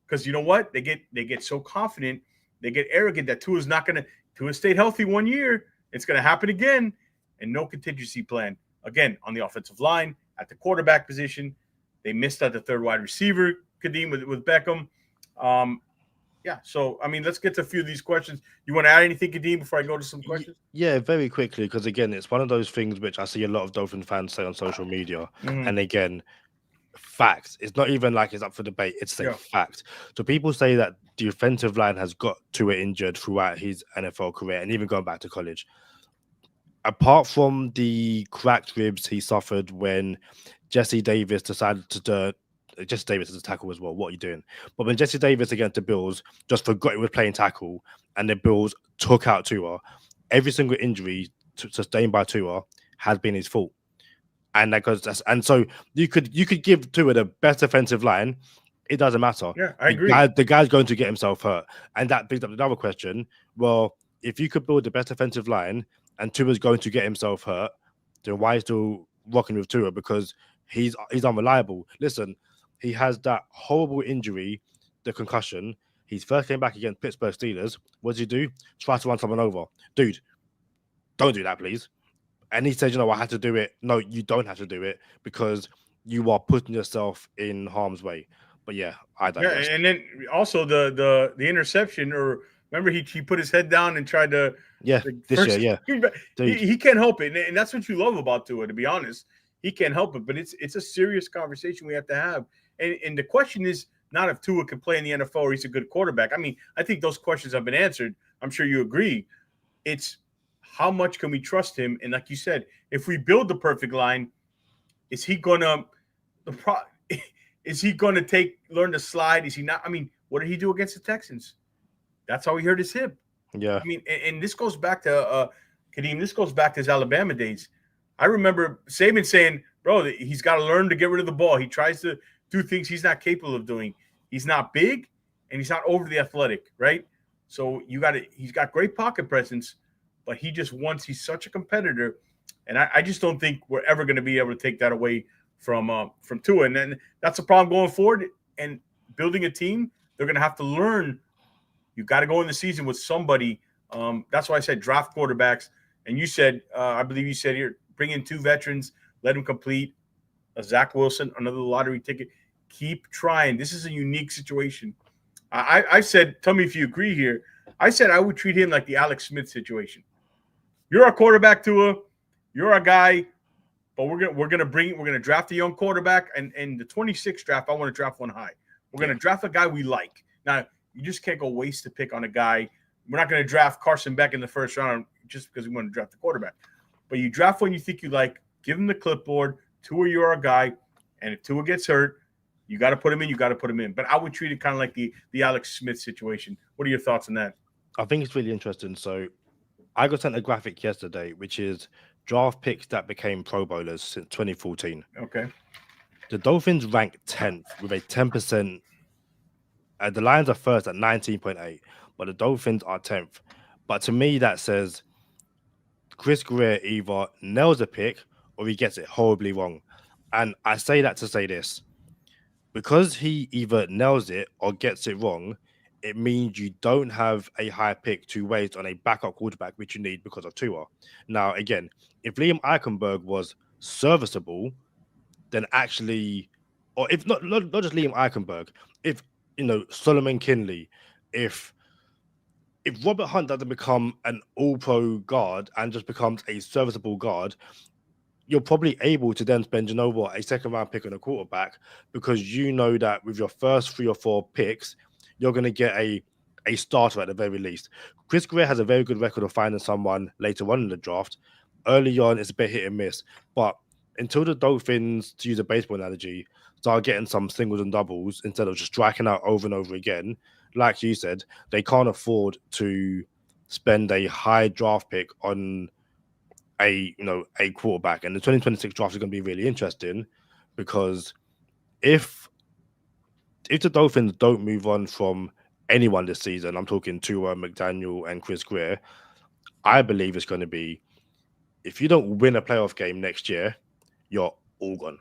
Because you know what? They get so confident, they get arrogant that Tua's not going to. Tua stayed healthy 1 year. It's going to happen again, and no contingency plan. Again, on the offensive line, at the quarterback position, they missed at the third wide receiver, Kadeem, with Beckham. Yeah, so, I mean, let's get to a few of these questions. You want to add anything, Kadeem, before I go to some questions? Yeah, very quickly, because, again, it's one of those things which I see a lot of Dolphin fans say on social media. Mm-hmm. And, again, facts. It's not even like it's up for debate. It's a fact. So people say that the offensive line has got Tua injured throughout his NFL career and even going back to college. Apart from the cracked ribs he suffered when Jesse Davis decided to Jesse Davis is a tackle as well. What are you doing? But when Jesse Davis against the Bills just forgot he was playing tackle and the Bills took out Tua, every single injury sustained by Tua has been his fault. And that goes, and so you could give Tua the best offensive line. It doesn't matter. Yeah, I agree. The guy's going to get himself hurt. And that brings up another question. Well, if you could build the best offensive line and Tua's going to get himself hurt, then why are you still rocking with Tua? Because he's unreliable. Listen, he has that horrible injury, the concussion. He first came back against Pittsburgh Steelers. What does he do? Try to run someone over. Dude, don't do that, please. And he said, you know, I had to do it. No, you don't have to do it because you are putting yourself in harm's way. But yeah, I digress. Yeah, and then also the interception, or remember he put his head down and tried to. Yeah, this year, yeah. He can't help it, and that's what you love about Tua. To be honest, he can't help it. But it's a serious conversation we have to have. And the question is not if Tua can play in the NFL or he's a good quarterback. I mean, I think those questions have been answered. I'm sure you agree. It's how much can we trust him? And like you said, if we build the perfect line, is he gonna learn to slide? Is he not? I mean, what did he do against the Texans? That's how he hurt his hip. Yeah. I mean, and this goes back to Kadeem. This goes back to his Alabama days. I remember Saban saying, "Bro, he's got to learn to get rid of the ball. He tries to do things he's not capable of doing. He's not big, and he's not overly athletic, right? So he's got great pocket presence, but he's such a competitor, and I just don't think we're ever going to be able to take that away from Tua. And then that's a problem going forward. And building a team, they're going to have to learn. You got to go in the season with somebody. That's why I said draft quarterbacks. And you said, I believe you said here, bring in 2 veterans, let them complete. Zach Wilson, another lottery ticket. Keep trying. This is a unique situation. I said, tell me if you agree here. I said I would treat him like the Alex Smith situation. You're a quarterback, Tua. You're a guy, but we're gonna draft a young quarterback, and the 26th draft, I want to draft one high. We're gonna draft a guy we like. Now you just can't go waste a pick on a guy. We're not gonna draft Carson Beck in the first round just because we want to draft the quarterback. But you draft one you think you like, give him the clipboard. Tua, you're our guy. And if Tua gets hurt, you got to put him in. You got to put him in. But I would treat it kind of like the Alex Smith situation. What are your thoughts on that? I think it's really interesting. So I got sent a graphic yesterday, which is draft picks that became Pro Bowlers since 2014. Okay. The Dolphins rank 10th with a 10%. The Lions are first at 19.8, but the Dolphins are 10th. But to me, that says Chris Greer either nails a pick or he gets it horribly wrong. And I say that to say this. Because he either nails it or gets it wrong, it means you don't have a high pick to waste on a backup quarterback, which you need because of Tua. Now, again, if Liam Eichenberg was serviceable, then actually, or if not just Liam Eichenberg, if Solomon Kinley, if Robert Hunt doesn't become an all-pro guard and just becomes a serviceable guard, you're probably able to then spend, a second-round pick on a quarterback because you know that with your first 3 or 4 picks, you're going to get a starter at the very least. Chris Greer has a very good record of finding someone later on in the draft. Early on, it's a bit hit and miss. But until the Dolphins, to use a baseball analogy, start getting some singles and doubles instead of just striking out over and over again, like you said, they can't afford to spend a high draft pick on a quarterback. And the 2026 draft is going to be really interesting because if the Dolphins don't move on from anyone this season, I'm talking Tua, McDaniel, and Chris Greer, I believe it's going to be, if you don't win a playoff game next year, you're all gone.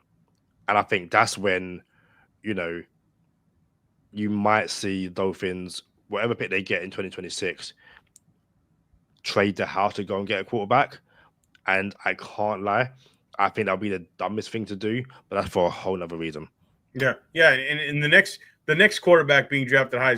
And I think that's when, you might see Dolphins, whatever pick they get in 2026, trade the house to go and get a quarterback. And I can't lie, I think that'll be the dumbest thing to do, but that's for a whole nother reason. Yeah. And the next quarterback being drafted high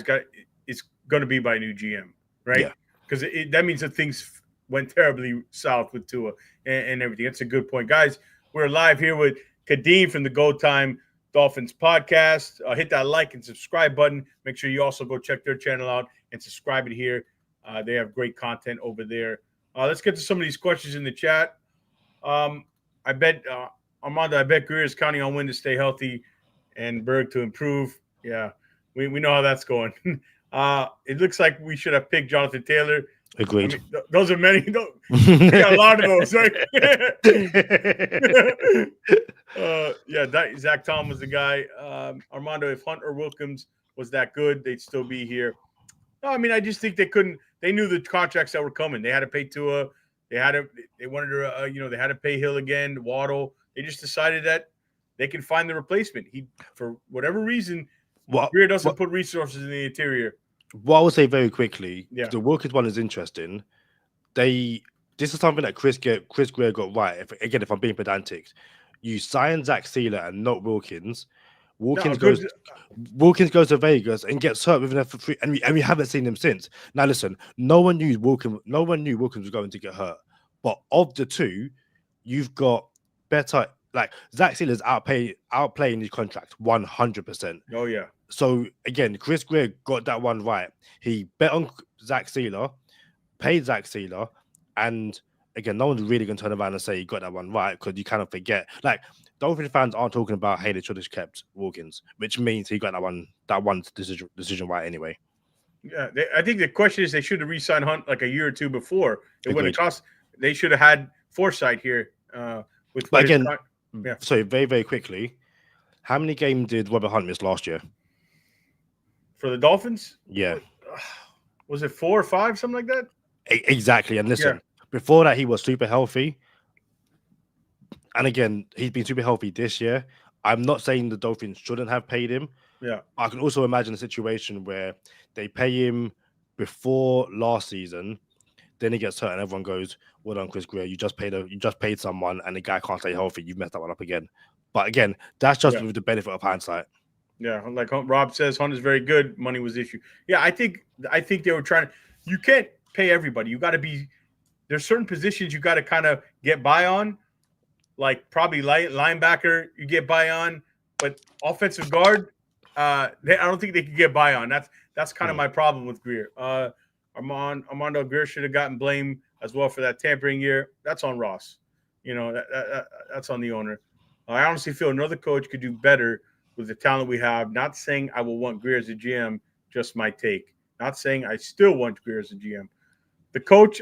is going to be by a new GM, right? Yeah. Because that means that things went terribly south with Tua and everything. That's a good point. Guys, we're live here with Kadeem from the Go Time Dolphins podcast. Hit that like and subscribe button. Make sure you also go check their channel out and subscribe it here. They have great content over there. Let's get to some of these questions in the chat. I bet Armando, Greer is counting on Wynn to stay healthy and Berg to improve. Yeah, we know how that's going. It looks like we should have picked Jonathan Taylor. Agreed. I mean, those are many. We got a lot of those, right? Zach Tom was the guy. Armando, if Hunt or Wilkins was that good, they'd still be here. No, I mean, I just think they couldn't. They knew the contracts that were coming. They had to pay Tua. They wanted to, they had to pay Hill again, Waddle. They just decided that they can find the replacement. For whatever reason, Greer doesn't put resources in the interior. What I will say very quickly, yeah. The Wilkins one is interesting. This is something that Chris Greer got right. If I'm being pedantic, you sign Zach Sealer and not Wilkins. Wilkins goes to Vegas and gets hurt within F3, and we haven't seen him since. Now listen, no one knew Wilkins was going to get hurt. But of the two, you've got better. Like Zach Sealer's outplaying his contract 100%. Oh yeah. So again, Chris Greer got that one right. He bet on Zach Sealer, paid Zach Sealer, and again, no one's really going to turn around and say he got that one right because you kind of forget. Like Dolphins fans aren't talking about, hey, they should have kept Wilkins, which means he got that one decision right anyway. Yeah, I think the question is they should have re-signed Hunt like a year or two before. It wouldn't have cost. They should have had foresight here. So very very quickly, how many games did Robert Hunt miss last year? For the Dolphins? Yeah. Was it 4 or 5, something like that? Exactly. And listen, before that, he was super healthy. And again, he's been super healthy this year. I'm not saying the Dolphins shouldn't have paid him. Yeah. I can also imagine a situation where they pay him before last season, then he gets hurt and everyone goes, well done, Chris Greer. You just paid someone and the guy can't stay healthy. You've messed that one up again. But again, that's just with the benefit of hindsight. Yeah, like Rob says, Hunt is very good. Money was the issue. Yeah, I think they were trying to. You can't pay everybody. You got to be. There's certain positions you got to kind of get by on, like probably linebacker you get by on, but offensive guard, I don't think they could get by on. That's kind of my problem with Greer. Armando Greer should have gotten blamed as well for that tampering year. That's on Ross. That's on the owner. I honestly feel another coach could do better with the talent we have. Not saying I will want Greer as a GM, just my take. Not saying I still want Greer as a GM. The coach,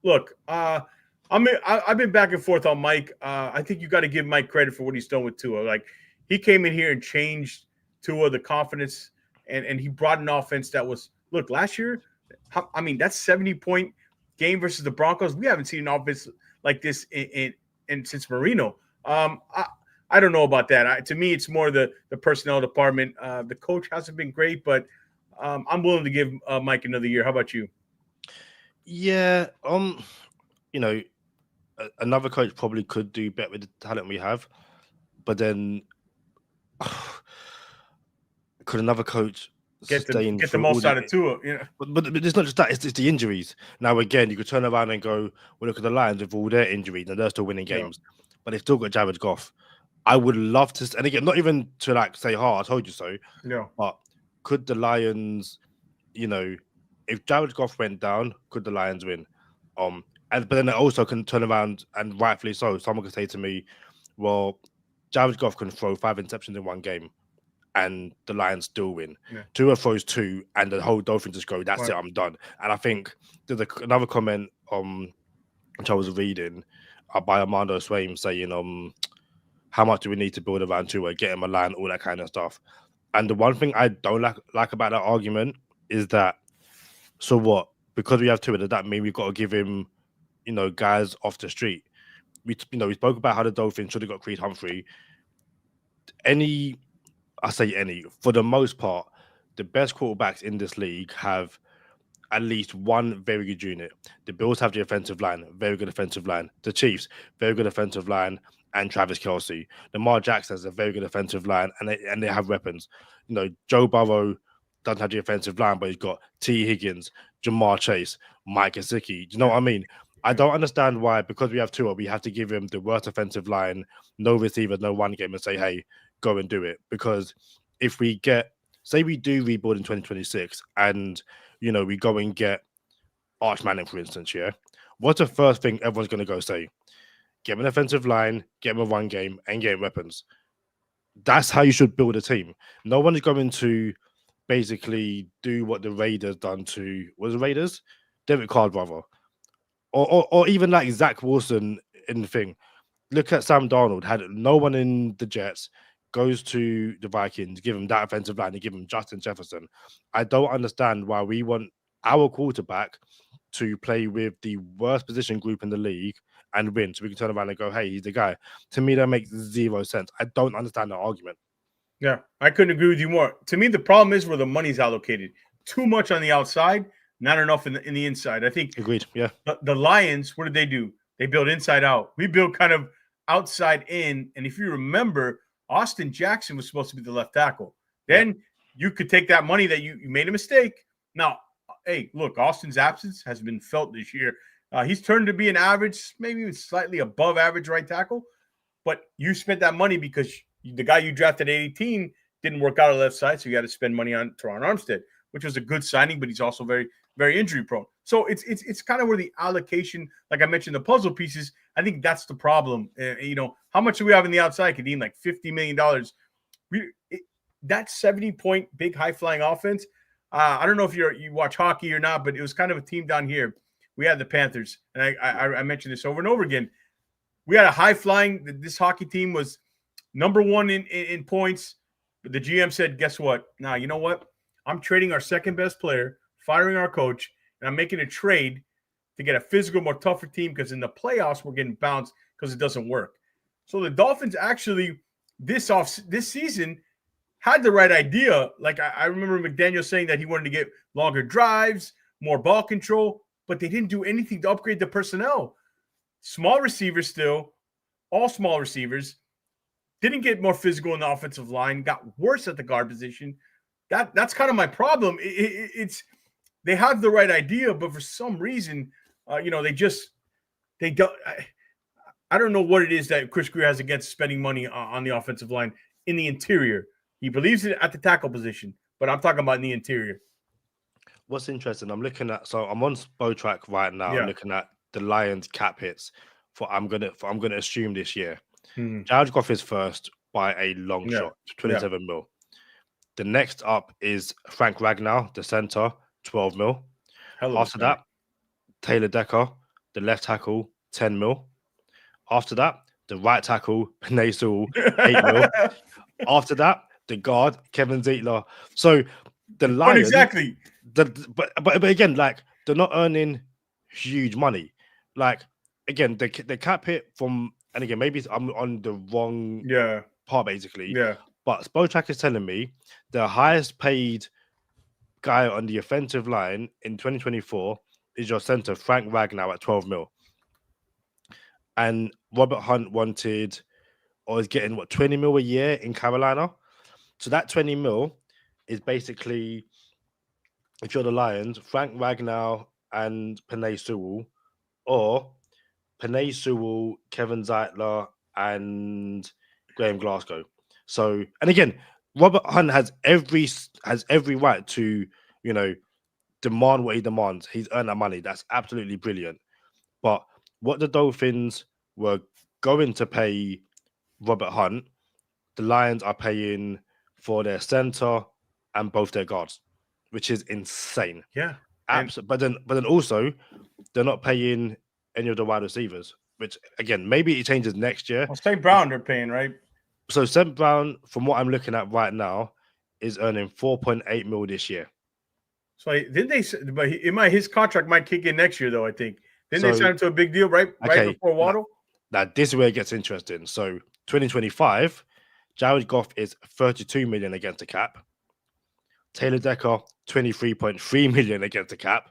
look, I've been back and forth on Mike. I think you got to give Mike credit for what he's done with Tua. Like he came in here and changed Tua the confidence, and he brought an offense that was last year. That 70-point game versus the Broncos. We haven't seen an offense like this in since Marino. I don't know about that. To me, it's more the personnel department. The coach hasn't been great, but I'm willing to give Mike another year. How about you? Yeah, another coach probably could do better with the talent we have, but then could another coach get the most out of Tua? Yeah, but it's not just that; it's the injuries. Now again, you could turn around and go, "Well, look at the Lions with all their injuries, and they're still winning games, but they've still got Jared Goff." I would love to, and again, not even to like say, "Oh, I told you so." No, but could the Lions, if Jared Goff went down, could the Lions win? But then they also can turn around, and rightfully so. Someone could say to me, "Well, Jared Goff can throw 5 interceptions in one game, and the Lions still win. Yeah. Tua throws 2, and the whole Dolphins just go, that's it, I'm done." And I think there's another comment which I was reading by Armando Swaim saying, how much do we need to build around Tua, get him a line, all that kind of stuff. And the one thing I don't like about that argument is that, so what? Because we have Tua, does that mean we've got to give him, guys off the street? We spoke about how the Dolphins should have got Creed Humphrey. For the most part, the best quarterbacks in this league have at least one very good unit. The Bills have the offensive line, very good offensive line. The Chiefs, very good offensive line, and Travis Kelce. Lamar Jackson has a very good offensive line, and they have weapons. Joe Burrow doesn't have the offensive line, but he's got T. Higgins, Jamar Chase, Mike Gesicki. Do you know what I mean? I don't understand why, because we have Tua, we have to give him the worst offensive line, no receivers, no one game, and say, hey, go and do it. Because if we say we do rebuild in 2026 and, we go and get Arch Manning, for instance, yeah? What's the first thing everyone's going to go say? Get him an offensive line, get him a run game, and get him weapons. That's how you should build a team. No one is going to basically do what the Raiders done to, was the Raiders? Derek Carr, brother. Or even like Zach Wilson in the thing. Look at Sam Darnold, had no one in the Jets, goes to the Vikings, give him that offensive line, and give him Justin Jefferson. I don't understand why we want our quarterback to play with the worst position group in the league and win, so we can turn around and go, hey, he's the guy. To me, that makes zero sense. I don't understand that argument. Yeah, I couldn't agree with you more. To me, the problem is where the money's allocated. Too much on the outside, not enough in the inside. I think. Agreed. Yeah. The Lions, what did they do? They build inside out. We build kind of outside in. And if you remember, Austin Jackson was supposed to be the left tackle. Then you could take that money that you made a mistake. Now, hey, look, Austin's absence has been felt this year. He's turned to be an average, maybe slightly above average right tackle. But you spent that money because the guy you drafted at 18 didn't work out on the left side, so you got to spend money on Teron Armstead, which was a good signing, but he's also very, very injury prone. So it's kind of where the allocation, like I mentioned, the puzzle pieces, I think that's the problem. How much do we have in the outside, Kadeem? Like $50 million. That 70-point big high-flying offense, I don't know if you watch hockey or not, but it was kind of a team down here. We had the Panthers, and I mentioned this over and over again. We had a high-flying – this hockey team was number one in points. But the GM said, guess what? Now, you know what? I'm trading our second-best player, firing our coach, and I'm making a trade to get a physical, more tougher team because in the playoffs, we're getting bounced because it doesn't work. So the Dolphins actually, this season, had the right idea. Like I remember McDaniel saying that he wanted to get longer drives, more ball control, but they didn't do anything to upgrade the personnel. Small receivers still, all small receivers. Didn't get more physical in the offensive line, got worse at the guard position. That's kind of my problem. It's they have the right idea, but for some reason, they don't. I don't know what it is that Chris Greer has against spending money on the offensive line in the interior. He believes it at the tackle position, but I'm talking about in the interior. What's interesting, I'm on SpoTrack right now. Yeah. I'm looking at the Lions cap hits I'm gonna assume this year. Mhm. Jared Goff is first by a long Yeah. shot, 27 mil. The next up is Frank Ragnow, the center, 12 mil. Hell of a After start. that, Taylor Decker, the left tackle, 10 mil. After that, the right tackle, Panay Sewell, 8 mil. After that, the guard, Kevin Ziegler. So the But Lions, exactly. but again, like they're not earning huge money. Like again, the cap hit from, and again, maybe I'm on the wrong Yeah. part basically, Yeah. but Spotrac is telling me the highest paid guy on the offensive line in 2024 is your center Frank Ragnow at 12 mil, and Robert Hunt wanted or is getting what 20 mil a year in Carolina. So that 20 mil is basically, if you're the Lions, Frank Ragnow and Panay Sewell, or Panay Sewell, Kevin Zeitler, and Graham Glasgow. So, and again, Robert Hunt has every right to, you know, demand what he demands. He's earned that money. That's absolutely brilliant. But what the Dolphins were going to pay Robert Hunt, the Lions are paying for their center and both their guards, which is insane. Yeah. And Absolutely. But then also they're not paying any of the wide receivers, which again maybe it changes next year. well, St. Brown they're paying, right? So Sent Brown, from what I'm looking at right now, is earning 4.8 mil this year. So didn't they? But his contract might kick in next year, though. I think. Didn't they So sign him to a big deal right okay, before Waddle? now this is where it gets interesting. So 2025, Jared Goff is 32 million against the cap. Taylor Decker, 23.3 million against the cap.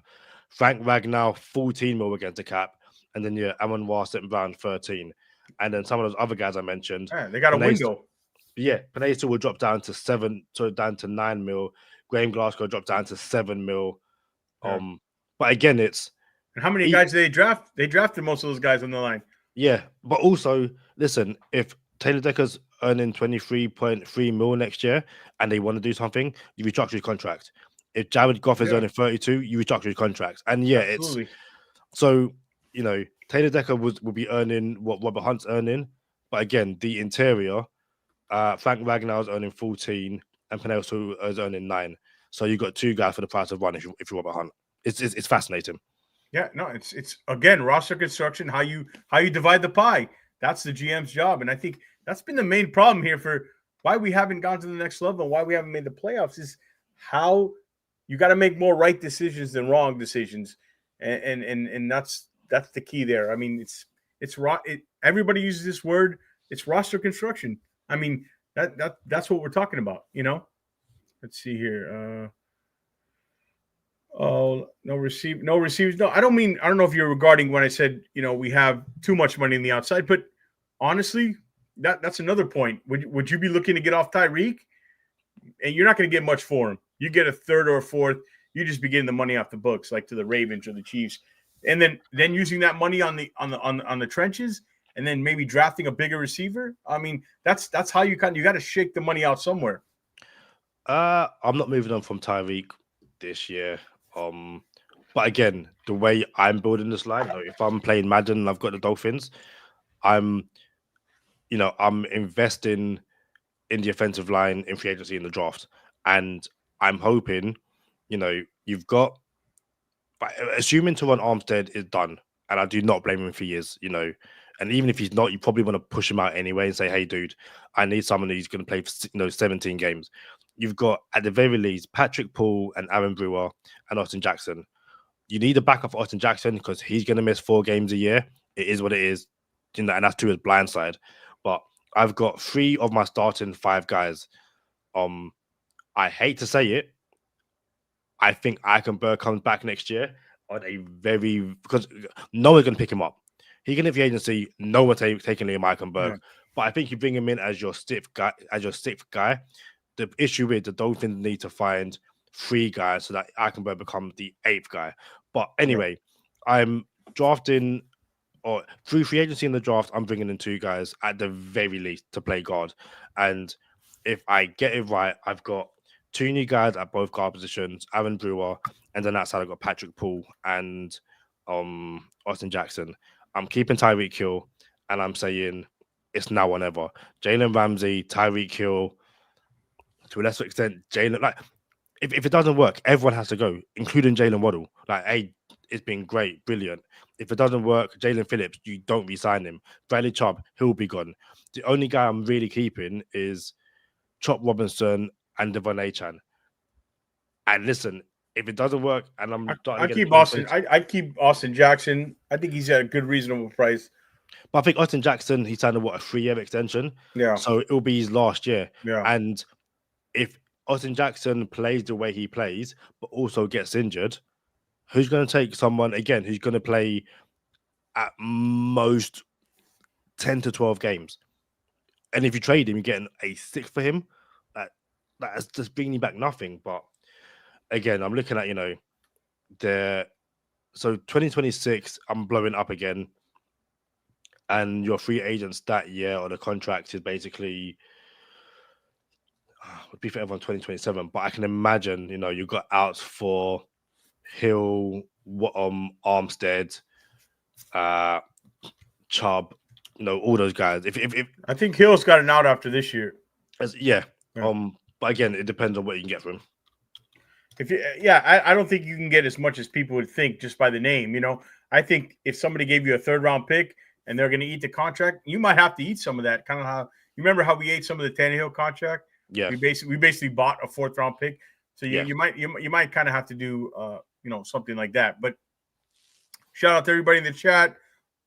Frank Ragnow, 14 mil against the cap. And then Amon Ross and Brown, 13. And then some of those other guys I mentioned. Yeah, they got a Panay, window. yeah, Panay will drop down to 7, so down to 9 mil. Graham Glasgow dropped down to 7 mil. Yeah. But again, it's And how many guys did they draft? They drafted most of those guys on the line. yeah, but also listen, if Taylor Decker's earning 23.3 mil next year and they want to do something, you restructure his contract. If Jared Goff is earning 32, you restructure his contract. And yeah, Absolutely. it's so Taylor Decker will be earning what Robert Hunt's earning, but again, the interior, Frank Ragnar's earning 14 and Penelso is earning 9. So you got two guys for the price of one if you're Robert Hunt. It's fascinating. Yeah, no, it's again roster construction, how you divide the pie. That's the GM's job, and I think that's been the main problem here for why we haven't gone to the next level and why we haven't made the playoffs is how you got to make more right decisions than wrong decisions, and that's the key there. I mean, everybody uses this word. It's roster construction. I mean, that's what we're talking about. Let's see here. Oh, no receivers. No, I don't know if you're regarding when I said, we have too much money in the outside, but honestly, that's another point. Would you be looking to get off Tyreek? And you're not going to get much for him. You get a third or a fourth, you just be getting the money off the books, like to the Ravens or the Chiefs. And then using that money on the trenches and then maybe drafting a bigger receiver. I mean, that's how you got to shake the money out somewhere. I'm not moving on from Tyreek this year. But again, the way I'm building this line, if I'm playing Madden and I've got the Dolphins, I'm investing in the offensive line in free agency in the draft, and I'm hoping, you've got. But assuming Teron Armstead is done, and I do not blame him if he is, and even if he's not, you probably want to push him out anyway and say, "Hey, dude, I need someone who's going to play for 17 games." You've got at the very least Patrick Paul and Aaron Brewer and Austin Jackson. You need a backup for Austin Jackson because he's going to miss 4 games a year. It is what it is, and that's to his blind side. But I've got 3 of my starting 5 guys. I hate to say it, I think Eichenberg comes back next year on because no one's going to pick him up. He can hit the agency, no one's taking Liam Eichenberg. Yeah. But I think you bring him in as your 6th guy. The issue is the Dolphins need to find 3 guys so that Eichenberg becomes the 8th guy. But anyway, I'm drafting, or through free agency in the draft, I'm bringing in 2 guys at the very least to play guard. And if I get it right, I've got 2 new guys at both guard positions, Aaron Brewer, and then outside I've got Patrick Paul and Austin Jackson. I'm keeping Tyreek Hill, and I'm saying it's now or never. Jalen Ramsey, Tyreek Hill, to a lesser extent, Jalen. Like, if it doesn't work, everyone has to go, including Jalen Waddle. Like, hey, it's been great, brilliant. If it doesn't work, Jalen Phillips, you don't resign him. Bradley Chubb, he'll be gone. The only guy I'm really keeping is Chop Robinson and Devon Achan. And listen, if it doesn't work, and I'm starting I to get keep the Austin. 2020, I keep Austin Jackson. I think he's at a good, reasonable price. but I think Austin Jackson, he signed a 3-year extension, Yeah, so it'll be his last year. yeah. And if Austin Jackson plays the way he plays, but also gets injured, who's going to take someone again who's going to play at most 10 to 12 games? And if you trade him, you're getting a sixth for him. That's just bringing back nothing. But again, I'm looking at, the so 2026, I'm blowing up again. And your free agents that year or the contract is basically would be for everyone 2027. But I can imagine, you got outs for Hill, Armstead, Chubb, all those guys. If I think Hill's got an out after this year. yeah. But again, it depends on what you can get from him. I don't think you can get as much as people would think just by the name. I think if somebody gave you a 3rd round pick and they're going to eat the contract, you might have to eat some of that. Kind of how you remember how we ate some of the Tannehill contract. Yeah, we basically bought a 4th round pick. So you might kind of have to do something like that. But shout out to everybody in the chat,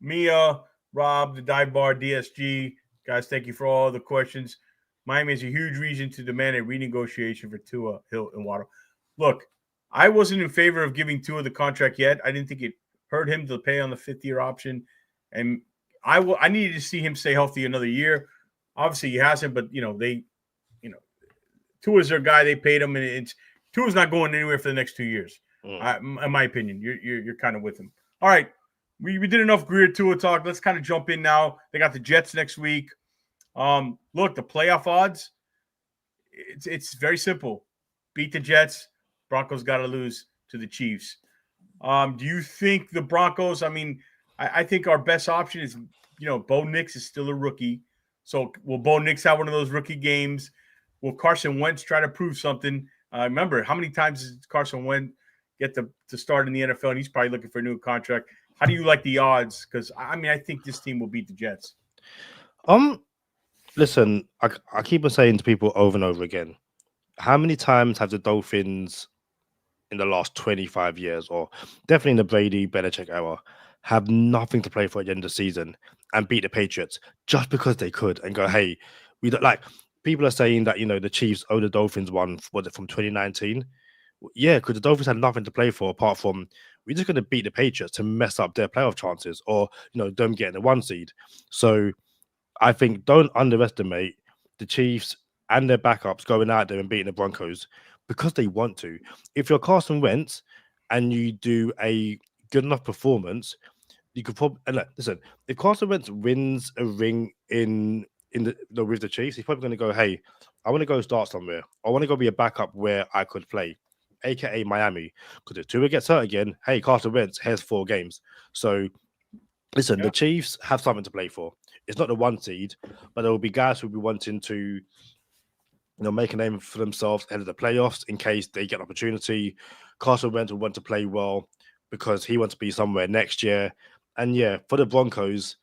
Mia, Rob, the Dive Bar, DSG guys. Thank you for all the questions. Miami is a huge reason to demand a renegotiation for Tua, Hill, and Waddle. Look, I wasn't in favor of giving Tua the contract yet. I didn't think it hurt him to pay on the 5th-year option, and I needed to see him stay healthy another year. Obviously, he hasn't, but Tua's their guy. They paid him, and Tua's not going anywhere for the next 2 years. In my opinion, you're kind of with him. All right, we did enough Greer Tua talk. Let's kind of jump in now. They got the Jets next week. Look, the playoff odds, it's very simple. Beat the Jets. Broncos got to lose to the Chiefs. Do you think the Broncos, I think our best option is, Bo Nix is still a rookie. So will Bo Nix have one of those rookie games? Will Carson Wentz try to prove something? Remember, how many times does Carson Wentz get to start in the NFL? And he's probably looking for a new contract. How do you like the odds? Because, I think this team will beat the Jets. Listen, I keep on saying to people over and over again, how many times have the Dolphins in the last 25 years, or definitely in the Brady Belichick era, have nothing to play for at the end of the season and beat the Patriots just because they could and go, hey, we don't like. People are saying that the Chiefs owe the Dolphins one. Was it from 2019? Yeah, because the Dolphins had nothing to play for apart from we're just going to beat the Patriots to mess up their playoff chances, or them getting the 1 seed. So I think don't underestimate the Chiefs and their backups going out there and beating the Broncos because they want to. If you're Carson Wentz and you do a good enough performance, you could probably listen. If Carson Wentz wins a ring with the Chiefs, he's probably going to go, hey, I want to go start somewhere. I want to go be a backup where I could play, aka Miami. Because if Tua gets hurt again, hey, Carson Wentz has 4 games. So listen, the Chiefs have something to play for. It's not the 1 seed, but there will be guys who will be wanting to make a name for themselves ahead of the playoffs in case they get an opportunity. Carson Wentz will want to play well because he wants to be somewhere next year. And for the Broncos,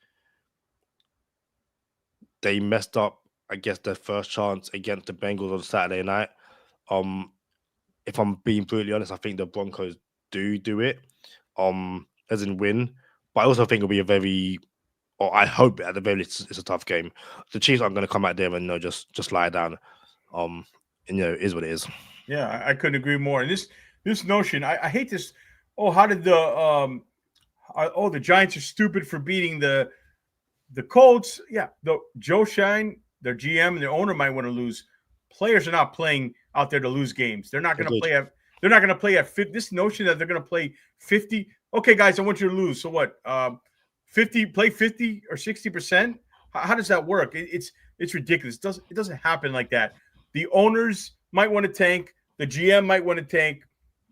they messed up, I guess, their first chance against the Bengals on Saturday night. If I'm being brutally honest, I think the Broncos do it, as in win. But I also think it'll be I hope at the very least it's a tough game. The Chiefs aren't going to come out there and just lie down. It is what it is. Yeah, I couldn't agree more. And this notion, I hate this. Oh, how did the Giants are stupid for beating the Colts? Yeah, Joe Shine, their GM and their owner might want to lose. Players are not playing out there to lose games. They're not going to play at. They're not going to play at 50. This notion that they're going to play 50. Okay, guys, I want you to lose. So what? 50 play 50 or 60%. How does that work? It's ridiculous. It doesn't happen like that. The owners might want to tank. The GM might want to tank,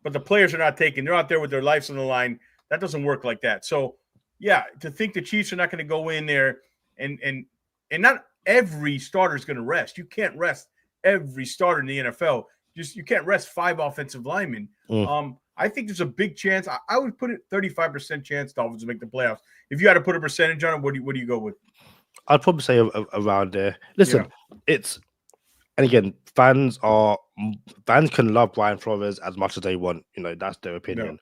but the players are not taking. They're out there with their lives on the line. That doesn't work like that. So to think the Chiefs are not going to go in there and not every starter is going to rest. You can't rest every starter in the NFL. Just you can't rest 5 offensive linemen. I think there's a big chance. I would put it 35% chance Dolphins will make the playoffs. If you had to put a percentage on it, what do you go with? I'd probably say around there. Listen, it's and again, fans can love Brian Flores as much as they want. You know, that's their opinion.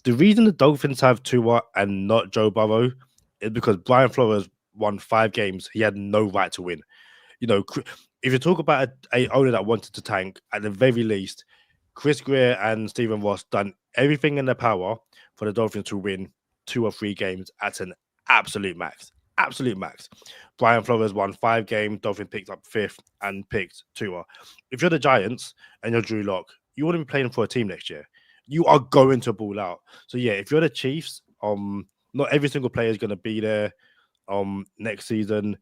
The reason the Dolphins have Tua and not Joe Burrow is because Brian Flores won 5 games he had no right to win. You know, if you talk about a owner that wanted to tank, at the very least, Chris Greer and Stephen Ross done everything in their power for the Dolphins to win 2 or 3 games at an absolute max. Absolute max. Brian Flores won 5 games. Dolphins picked up 5th and picked Tua. If you're the Giants and you're Drew Lock, you want to be playing for a team next year. You are going to ball out. So yeah, if you're the Chiefs, not every single player is going to be there next season.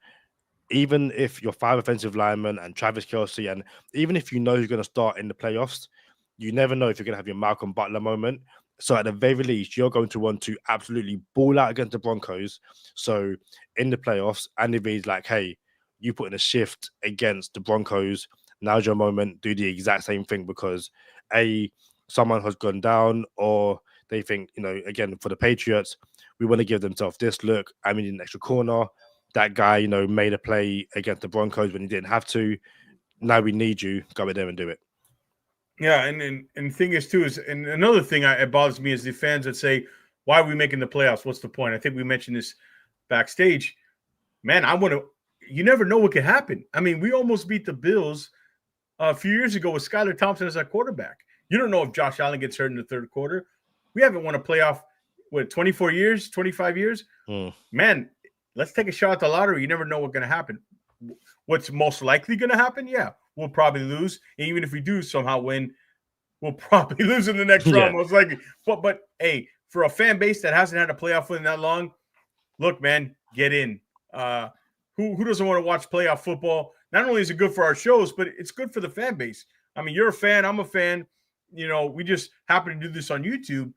Even if you're 5 offensive linemen and Travis Kelce, and even if you know who's going to start in the playoffs, you never know if you're going to have your Malcolm Butler moment. So at the very least, you're going to want to absolutely ball out against the Broncos. So in the playoffs, Andy Reid's like, hey, you put in a shift against the Broncos. Now's your moment. Do the exact same thing because someone has gone down, or they think, you know, again, for the Patriots, we want to give themselves this look. I mean, an extra corner. That guy, you know, made a play against the Broncos when he didn't have to. Now we need you. Go in there and do it. Yeah, and the thing is too is, and another thing it bothers me is the fans that say, "Why are we making the playoffs? What's the point?" I think we mentioned this backstage. Man, you never know what could happen. I mean, we almost beat the Bills a few years ago with Skylar Thompson as our quarterback. You don't know if Josh Allen gets hurt in the 3rd quarter. We haven't won a playoff, 24 years, 25 years? Man, let's take a shot at the lottery. You never know what's going to happen. What's most likely going to happen? Yeah, we'll probably lose. And even if we do somehow win, we'll probably lose in the next round, most likely. But hey, for a fan base that hasn't had a playoff win that long, look, man, get in. Who doesn't want to watch playoff football? Not only is it good for our shows, but it's good for the fan base. I mean, you're a fan. I'm a fan. You know, we just happen to do this on YouTube.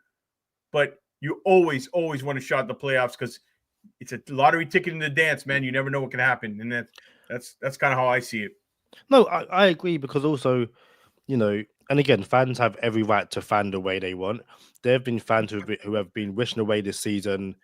But you always want to shot the playoffs because it's a lottery ticket in the dance, man. You never know what can happen, and that's kind of how I see it. No, I agree because also, you know, and again, fans have every right to fan the way they want. There have been fans who have been wishing away this season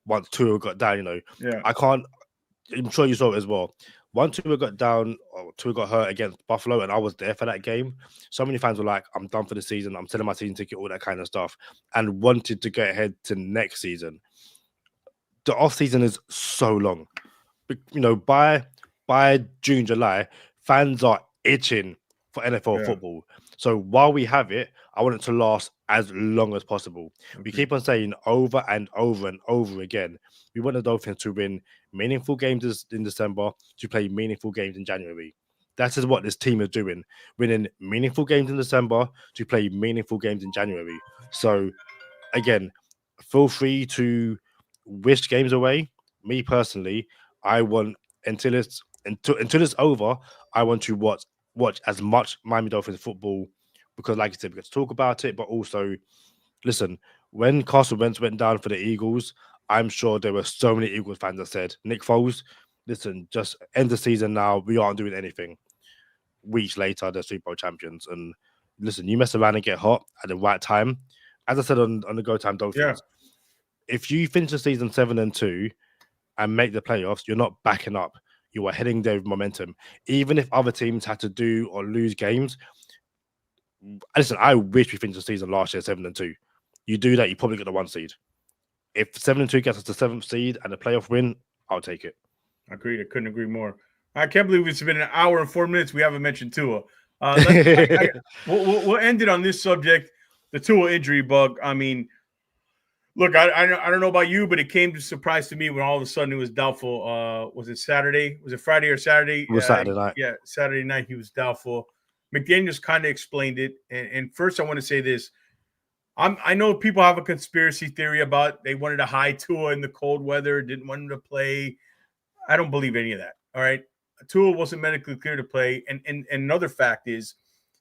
once Tua got down. You know, I'm sure you saw it as well. Once Tua got down, or Tua got hurt against Buffalo, and I was there for that game. So many fans were like, "I'm done for the season. I'm selling my season ticket, all that kind of stuff," and wanted to get ahead to next season. The off season is so long, you know. By June, July, fans are itching for NFL football. So while we have it, I want it to last as long as possible. We keep on saying over and over and over again, we want the Dolphins to win meaningful games in December, to play meaningful games in January. That is what this team is doing, winning meaningful games in December to play meaningful games in January. So again, feel free to wish games away. Me personally, I want until it's over, I want to watch as much Miami Dolphins football because, like I said, we get to talk about it, but also listen. When Carson Wentz went down for the Eagles, I'm sure there were so many Eagles fans that said, "Nick Foles, listen, just end the season now. We aren't doing anything." Weeks later, they're Super Bowl champions, and listen, you mess around and get hot at the right time. As I said on the Go Time Dolphins, if you finish the season 7-2 and make the playoffs, you're not backing up. You are heading there with momentum. Even if other teams had to do or lose games, listen, I wish we finished the season last year 7-2. You do that, you probably get the 1 seed. If 7-2 gets us the 7th seed and a playoff win, I'll take it. Agreed. I couldn't agree more. I can't believe it's been an hour and 4 minutes. We haven't mentioned Tua. We'll end it on this subject, the Tua injury bug. I mean, look, I don't know about you, but it came to surprise to me when all of a sudden it was doubtful. Was it Saturday? Was it Friday or Saturday? It was Saturday night. Yeah, Saturday night he was doubtful. McDaniels kind of explained it. And first I want to say this. I know people have a conspiracy theory about they wanted to hide Tua in the cold weather, didn't want him to play. I don't believe any of that. All right. Tua wasn't medically clear to play. And another fact is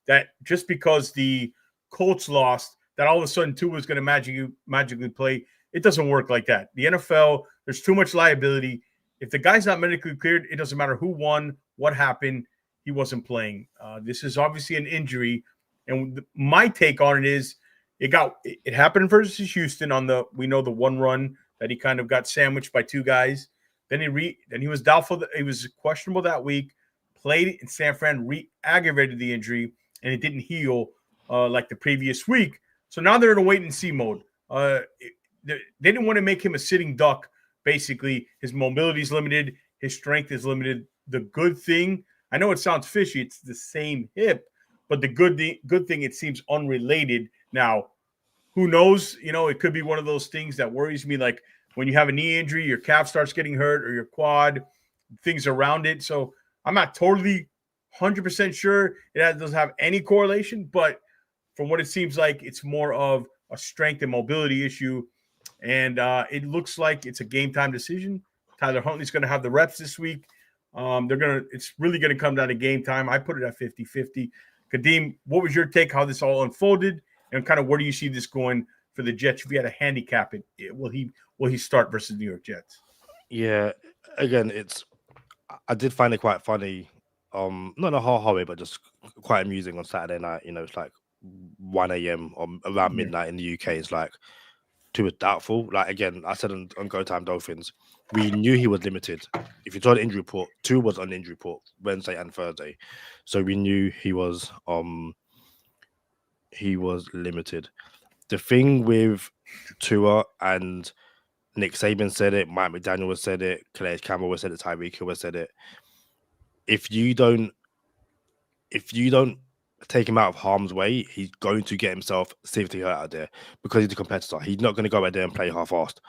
that just because the Colts lost, that all of a sudden Tua was going to magically play. It doesn't work like that. The NFL, there's too much liability. If the guy's not medically cleared, it doesn't matter who won, what happened. He wasn't playing. This is obviously an injury, and my take on it is it happened versus Houston on the one run that he kind of got sandwiched by two guys. Then he was doubtful. He was questionable that week. Played in San Fran, re-aggravated the injury, and it didn't heal like the previous week. So now they're in a wait and see mode. They didn't want to make him a sitting duck. Basically, his mobility is limited, his strength is limited. The good thing, I know it sounds fishy, it's the same hip, but the good thing, it seems unrelated. Now, who knows? It could be one of those things that worries me, like when you have a knee injury, your calf starts getting hurt or your quad, things around it. So I'm not totally 100% sure it doesn't have any correlation, but from what it seems like, it's more of a strength and mobility issue. And it looks like it's a game time decision. Tyler Huntley's going to have the reps this week. It's really going to come down to game time. I put it at 50-50. Kadeem, what was your take, how this all unfolded, and kind of where do you see this going for the Jets? If you had to handicap it, will he start versus New York Jets? Yeah, again, I did find it quite funny. Not in a whole way, but just quite amusing on Saturday night. It's like 1 a.m. or around midnight in the UK. It's like Tua doubtful. Like, again, I said on Go Time Dolphins, we knew he was limited. If you saw the injury report, Tua was on the injury report Wednesday and Thursday, so we knew he was limited. The thing with Tua, and Nick Saban said it, Mike McDaniel has said it, Calais Campbell has said it, Tyreek Hill has said it. If you don't take him out of harm's way, he's going to get himself seriously hurt out there because he's a competitor. He's not going to go out there and play half-assed.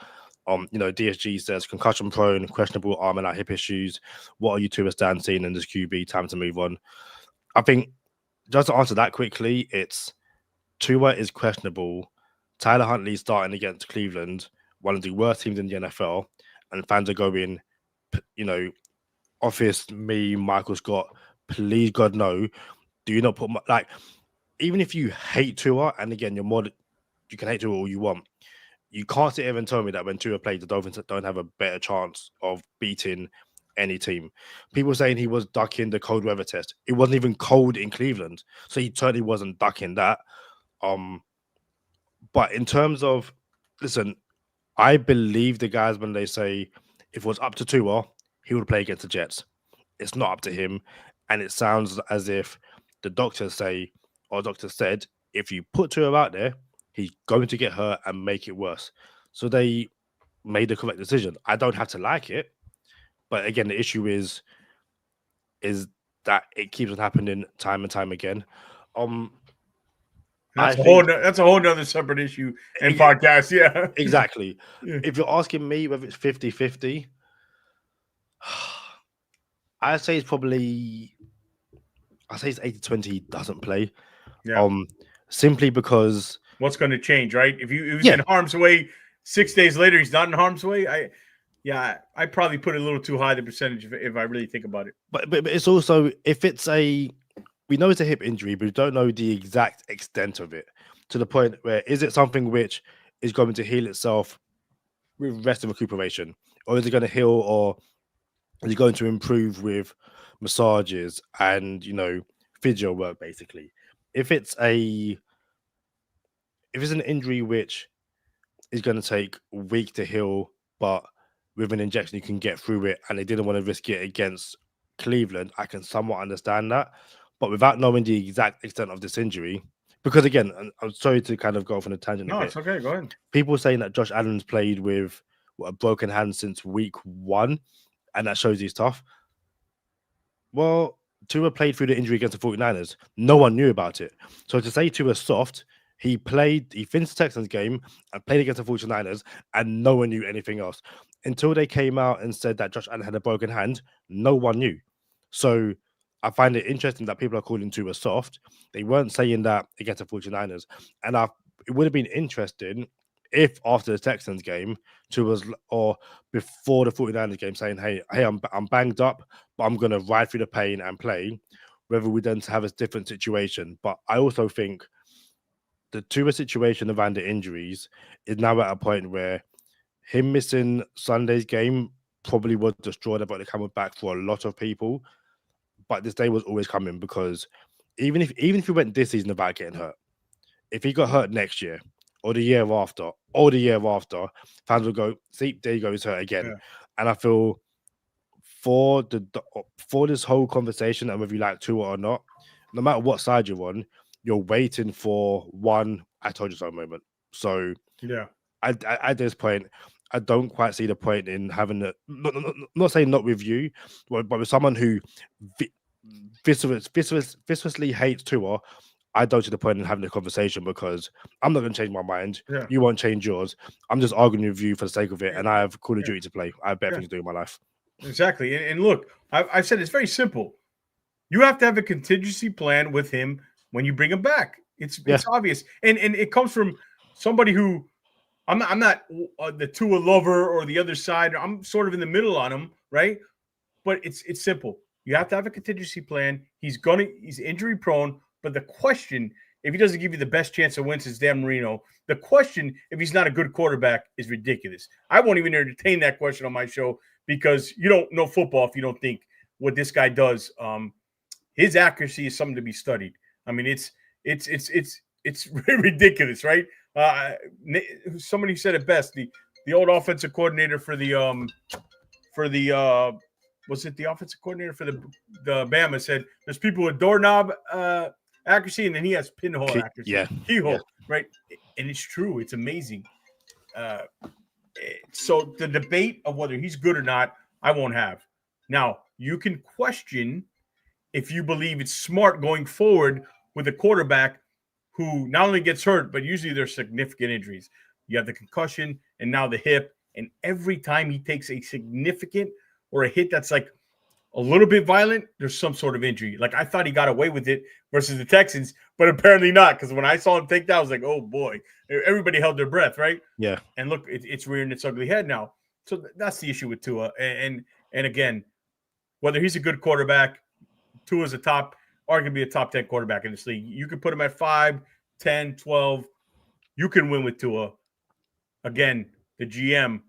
DSG says concussion prone, questionable arm and hip issues. What are you two stand seeing in this QB? Time to move on. I think just to answer that quickly, it's Tua is questionable. Tyler Huntley starting against Cleveland, one of the worst teams in the NFL, and fans are going, office, me, Michael Scott, please God no. Do you not put even if you hate Tua, and again, you can hate Tua all you want. You can't sit here and tell me that when Tua played, the Dolphins don't have a better chance of beating any team. People saying he was ducking the cold weather test. It wasn't even cold in Cleveland, so he certainly wasn't ducking that. But in terms of, listen, I believe the guys when they say if it was up to Tua, he would play against the Jets. It's not up to him, and it sounds as if the doctors said, if you put Tua out there, he's going to get hurt and make it worse. So they made the correct decision. I don't have to like it, but again, the issue is that it keeps on happening time and time again. That's a whole nother separate issue and podcast. Yeah, exactly. Yeah. If you're asking me whether it's 50-50, I'd say it's 80-20 doesn't play. Yeah. Simply because what's going to change, right? If he's in harm's way 6 days later, he's not in harm's way. I probably put it a little too high the percentage if I really think about it. But it's also, if it's we know it's a hip injury, but we don't know the exact extent of it, to the point where is it something which is going to heal itself with rest and recuperation, or is it going to heal, or is it going to improve with massages and physio work? Basically, if it's an injury which is going to take a week to heal, but with an injection you can get through it, and they didn't want to risk it against Cleveland, I can somewhat understand that. But without knowing the exact extent of this injury, because again, I'm sorry to kind of go off on a tangent. No, it's okay. Go ahead. People saying that Josh Allen's played with a broken hand since week 1, and that shows he's tough. Well, Tua played through the injury against the 49ers. No one knew about it. So to say Tua's soft, he finished the Texans game and played against the 49ers, and no one knew anything else. Until they came out and said that Josh Allen had a broken hand, no one knew. So I find it interesting that people are calling Tua soft. They weren't saying that against the 49ers. And it would have been interesting if after the Texans game, or before the 49ers game, saying, hey, I'm banged up, but I'm going to ride through the pain and play, whether we then have a different situation. But I also think the Tua situation around the injuries is now at a point where him missing Sunday's game probably would destroy the body coming back for a lot of people. But this day was always coming because even if he went this season without getting hurt, if he got hurt next year or the year after, fans will go, see, there you go, he's hurt again. Yeah. And I feel for this whole conversation, and whether you like Tua or not, no matter what side you're on, you're waiting for one "I told you so" moment. So Yeah. at this point, I don't quite see the point in having a not saying not with you, but with someone who viciously hates Tua. I don't see the point in having a conversation because I'm not going to change my mind. Yeah. You won't change yours. I'm just arguing with you for the sake of it, and I have Call of Duty to play. I have better things to do in my life. Exactly. And look, I've said it's very simple. You have to have a contingency plan with him when you bring him back. It's obvious, and it comes from somebody who I'm not the Tua lover or the other side. I'm sort of in the middle on him, right? But it's simple. You have to have a contingency plan. He's injury prone. But the question, if he doesn't give you the best chance of wins, is Dan Marino. The question, if he's not a good quarterback, is ridiculous. I won't even entertain that question on my show because you don't know football if you don't think what this guy does. His accuracy is something to be studied. I mean, it's ridiculous, right? Somebody said it best. The old offensive coordinator for the was it the offensive coordinator for the Bama said there's people with doorknob accuracy, and then he has pinhole accuracy. Keyhole, right? And it's true. It's amazing. So the debate of whether he's good or not, I won't have. Now, you can question if you believe it's smart going forward with a quarterback who not only gets hurt, but usually there's significant injuries. You have the concussion and now the hip. And every time he takes a significant or a hit that's like a little bit violent, there's some sort of injury. Like I thought he got away with it versus the Texans, but apparently not. Because when I saw him take that, I was like, oh boy, everybody held their breath, right? Yeah. And look, it's rearing its ugly head now. So that's the issue with Tua. And again, whether he's a good quarterback, Tua's arguably a top 10 quarterback in this league. You can put him at 5, 10, 12. You can win with Tua. Again, the GM,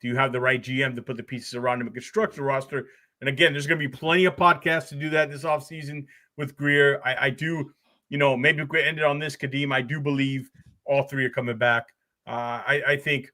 do you have the right GM to put the pieces around him and construct the roster? And again, there's going to be plenty of podcasts to do that this offseason with Greer. I do, maybe we ended on this, Kadeem. I do believe all three are coming back. I think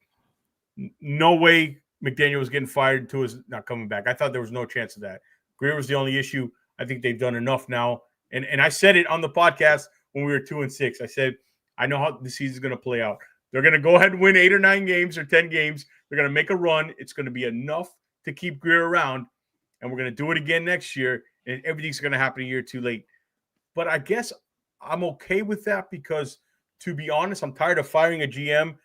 no way McDaniel was getting fired. Tua's not coming back. I thought there was no chance of that. Greer was the only issue. I think they've done enough now. And I said it on the podcast when we were 2-6. I said, I know how the season's going to play out. They're going to go ahead and win 8 or 9 games or 10 games. They're going to make a run. It's going to be enough to keep Greer around. And we're going to do it again next year. And everything's going to happen a year too late. But I guess I'm okay with that because, to be honest, I'm tired of firing a GM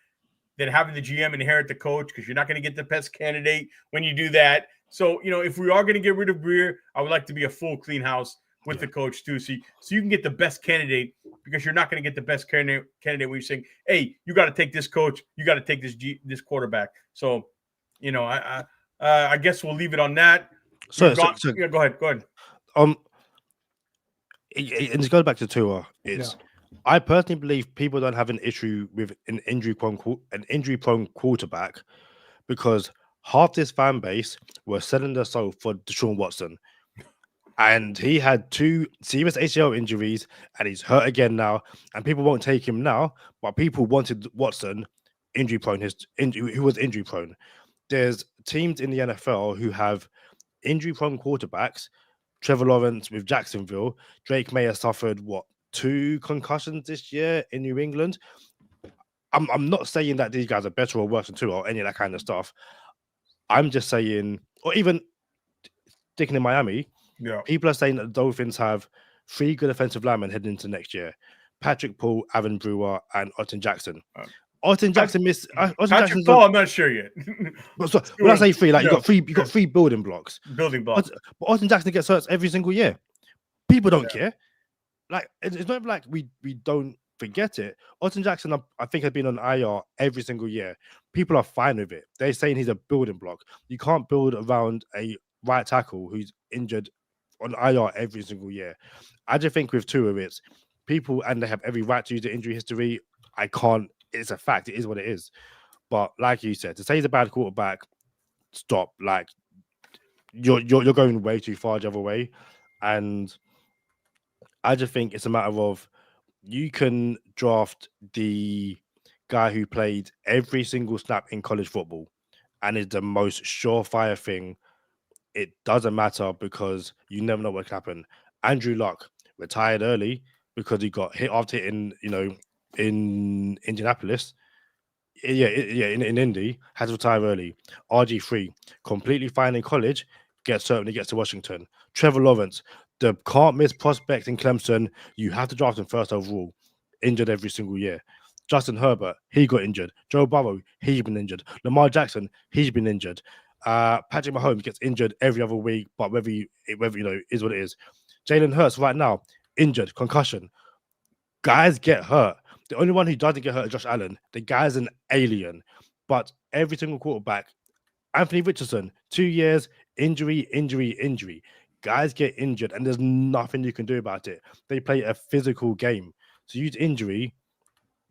than having the GM inherit the coach because you're not going to get the best candidate when you do that. So, if we are going to get rid of Greer, I would like to be a full clean house with the coach too. So you can get the best candidate because you're not going to get the best candidate where you're saying, hey, you got to take this coach. You got to take this quarterback. So, I guess we'll leave it on that. So go ahead. It just goes back to Tua. I personally believe people don't have an issue with an injury-prone quarterback because half this fan base were selling their soul for Deshaun Watson. And he had 2 serious ACL injuries, and he's hurt again now. And people won't take him now, but people wanted Watson injury-prone, who was injury-prone. There's teams in the NFL who have injury-prone quarterbacks. Trevor Lawrence with Jacksonville. Drake May has suffered, 2 concussions this year in New England. I'm not saying that these guys are better or worse than Tua or any of that kind of stuff. I'm just saying, or even sticking in Miami, people are saying that the Dolphins have 3 good offensive linemen heading into next year. Patrick Paul, Aaron Brewer, and Austin Jackson. Austin Jackson missed. Patrick Paul, I'm not sure yet. So, when I say 3, you got 3 building blocks. But Austin Jackson gets hurt every single year. People don't care. Like it's not like we don't forget it. Austin Jackson, I think, has been on IR every single year. People are fine with it. They're saying he's a building block. You can't build around a right tackle who's injured on IR every single year. I just think with Tua, it's people, and they have every right to use the injury history. I can't. It's a fact. It is what it is. But like you said, to say he's a bad quarterback, stop. Like you're going way too far the other way, and I just think it's a matter of you can draft the guy who played every single snap in college football and is the most surefire thing. It doesn't matter because you never know what can happen. Andrew Luck retired early because he got hit after hitting, in Indianapolis. Yeah, in Indy, had to retire early. RG3, completely fine in college, certainly gets to Washington. Trevor Lawrence, the can't miss prospect in Clemson. You have to draft him first overall. Injured every single year. Justin Herbert, he got injured. Joe Burrow, he's been injured. Lamar Jackson, he's been injured. Patrick Mahomes gets injured every other week, but whether is what it is. Jalen Hurts right now, injured, concussion. Guys get hurt. The only one who doesn't get hurt is Josh Allen. The guy's an alien. But every single quarterback, Anthony Richardson, 2 years, injury, injury, injury. Guys get injured, and there's nothing you can do about it. They play a physical game. So use injury,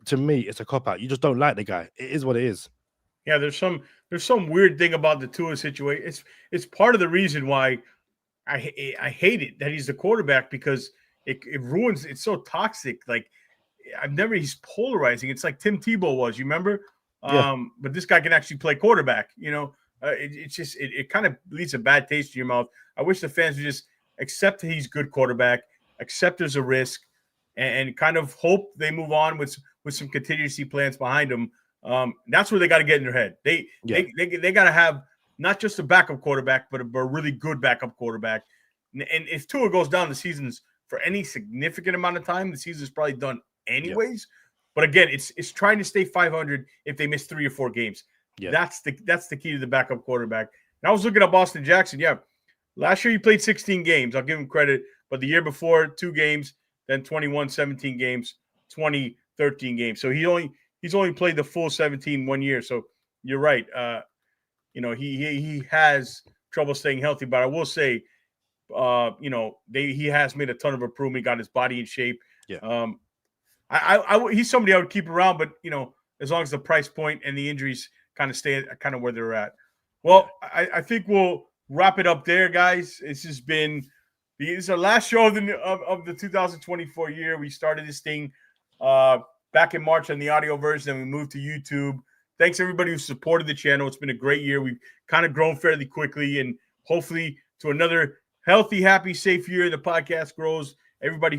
to me, it's a cop-out. You just don't like the guy. It is what it is. Yeah, there's some weird thing about the Tua situation. It's part of the reason why I hate it that he's the quarterback, because it ruins. It's so toxic. Like he's polarizing. It's like Tim Tebow was. You remember? Yeah. But this guy can actually play quarterback. It's just it kind of leaves a bad taste in your mouth. I wish the fans would just accept that he's good quarterback, accept there's a risk, and kind of hope they move on with some contingency plans behind him. That's where they got to get in their head. They got to have not just a backup quarterback, but a really good backup quarterback. And if Tua goes down the seasons for any significant amount of time, the season's probably done anyways. Yeah. But again, it's trying to stay 500 if they miss 3 or 4 games. Yeah. That's the key to the backup quarterback. And I was looking at Austin Jackson. Yeah, last year he played 16 games. I'll give him credit. But the year before, 2 games, then 21, 17 games, 20, 13 games. So he's only played the full 17 1 year. So you're right. He has trouble staying healthy. But I will say, he has made a ton of improvement, got his body in shape. Yeah. He's somebody I would keep around, but as long as the price point and the injuries kind of stay kind of where they're at. Well, yeah. I think we'll wrap it up there, guys. This is our last show of the 2024 year. We started this thing back in March on the audio version, and we moved to YouTube. Thanks everybody who supported the channel. It's been a great year. We've kind of grown fairly quickly, and hopefully to another healthy, happy, safe year. The podcast grows. Everybody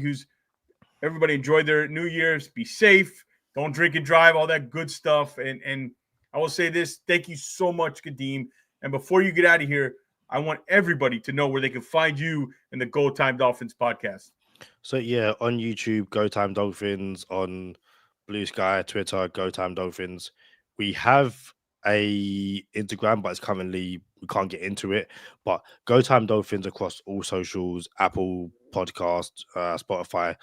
enjoy their New Year's. Be safe. Don't drink and drive. All that good stuff. And I will say this. Thank you so much, Kadeem. And before you get out of here, I want everybody to know where they can find you in the Go Time Dolphins podcast. So yeah, on YouTube, Go Time Dolphins. On Blue Sky, Twitter, Go Time Dolphins. We have a Instagram, but it's currently we can't get into it. But Go Time Dolphins across all socials, Apple Podcast, Spotify.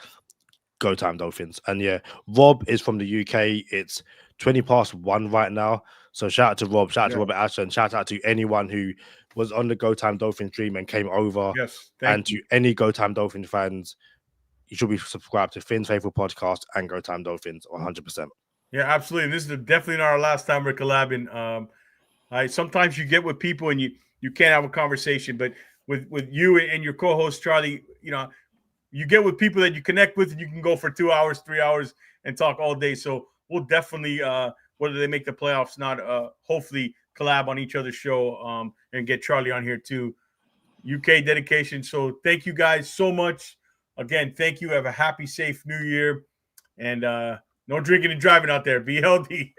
Go Time Dolphins. And yeah, Rob is from the UK. It's 1:20 right now. So shout out to Rob, shout out to Robert Ashton, shout out to anyone who was on the Go Time Dolphins stream and came over. Yes, and to any Go Time Dolphins fans, you should be subscribed to Finn's Faithful Podcast and Go Time Dolphins 100%. Yeah, absolutely. This is definitely not our last time we're collabing. Sometimes you get with people and you can't have a conversation, but with you and your co-host Charlie, you get with people that you connect with, and you can go for 2 hours, 3 hours, and talk all day. So we'll definitely, whether they make the playoffs, not hopefully collab on each other's show and get Charlie on here too. UK dedication. So thank you guys so much. Again, thank you. Have a happy, safe New Year, and no drinking and driving out there. Be healthy.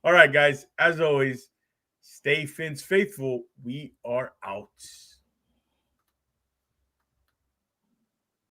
All right, guys. As always, stay Fins faithful. We are out.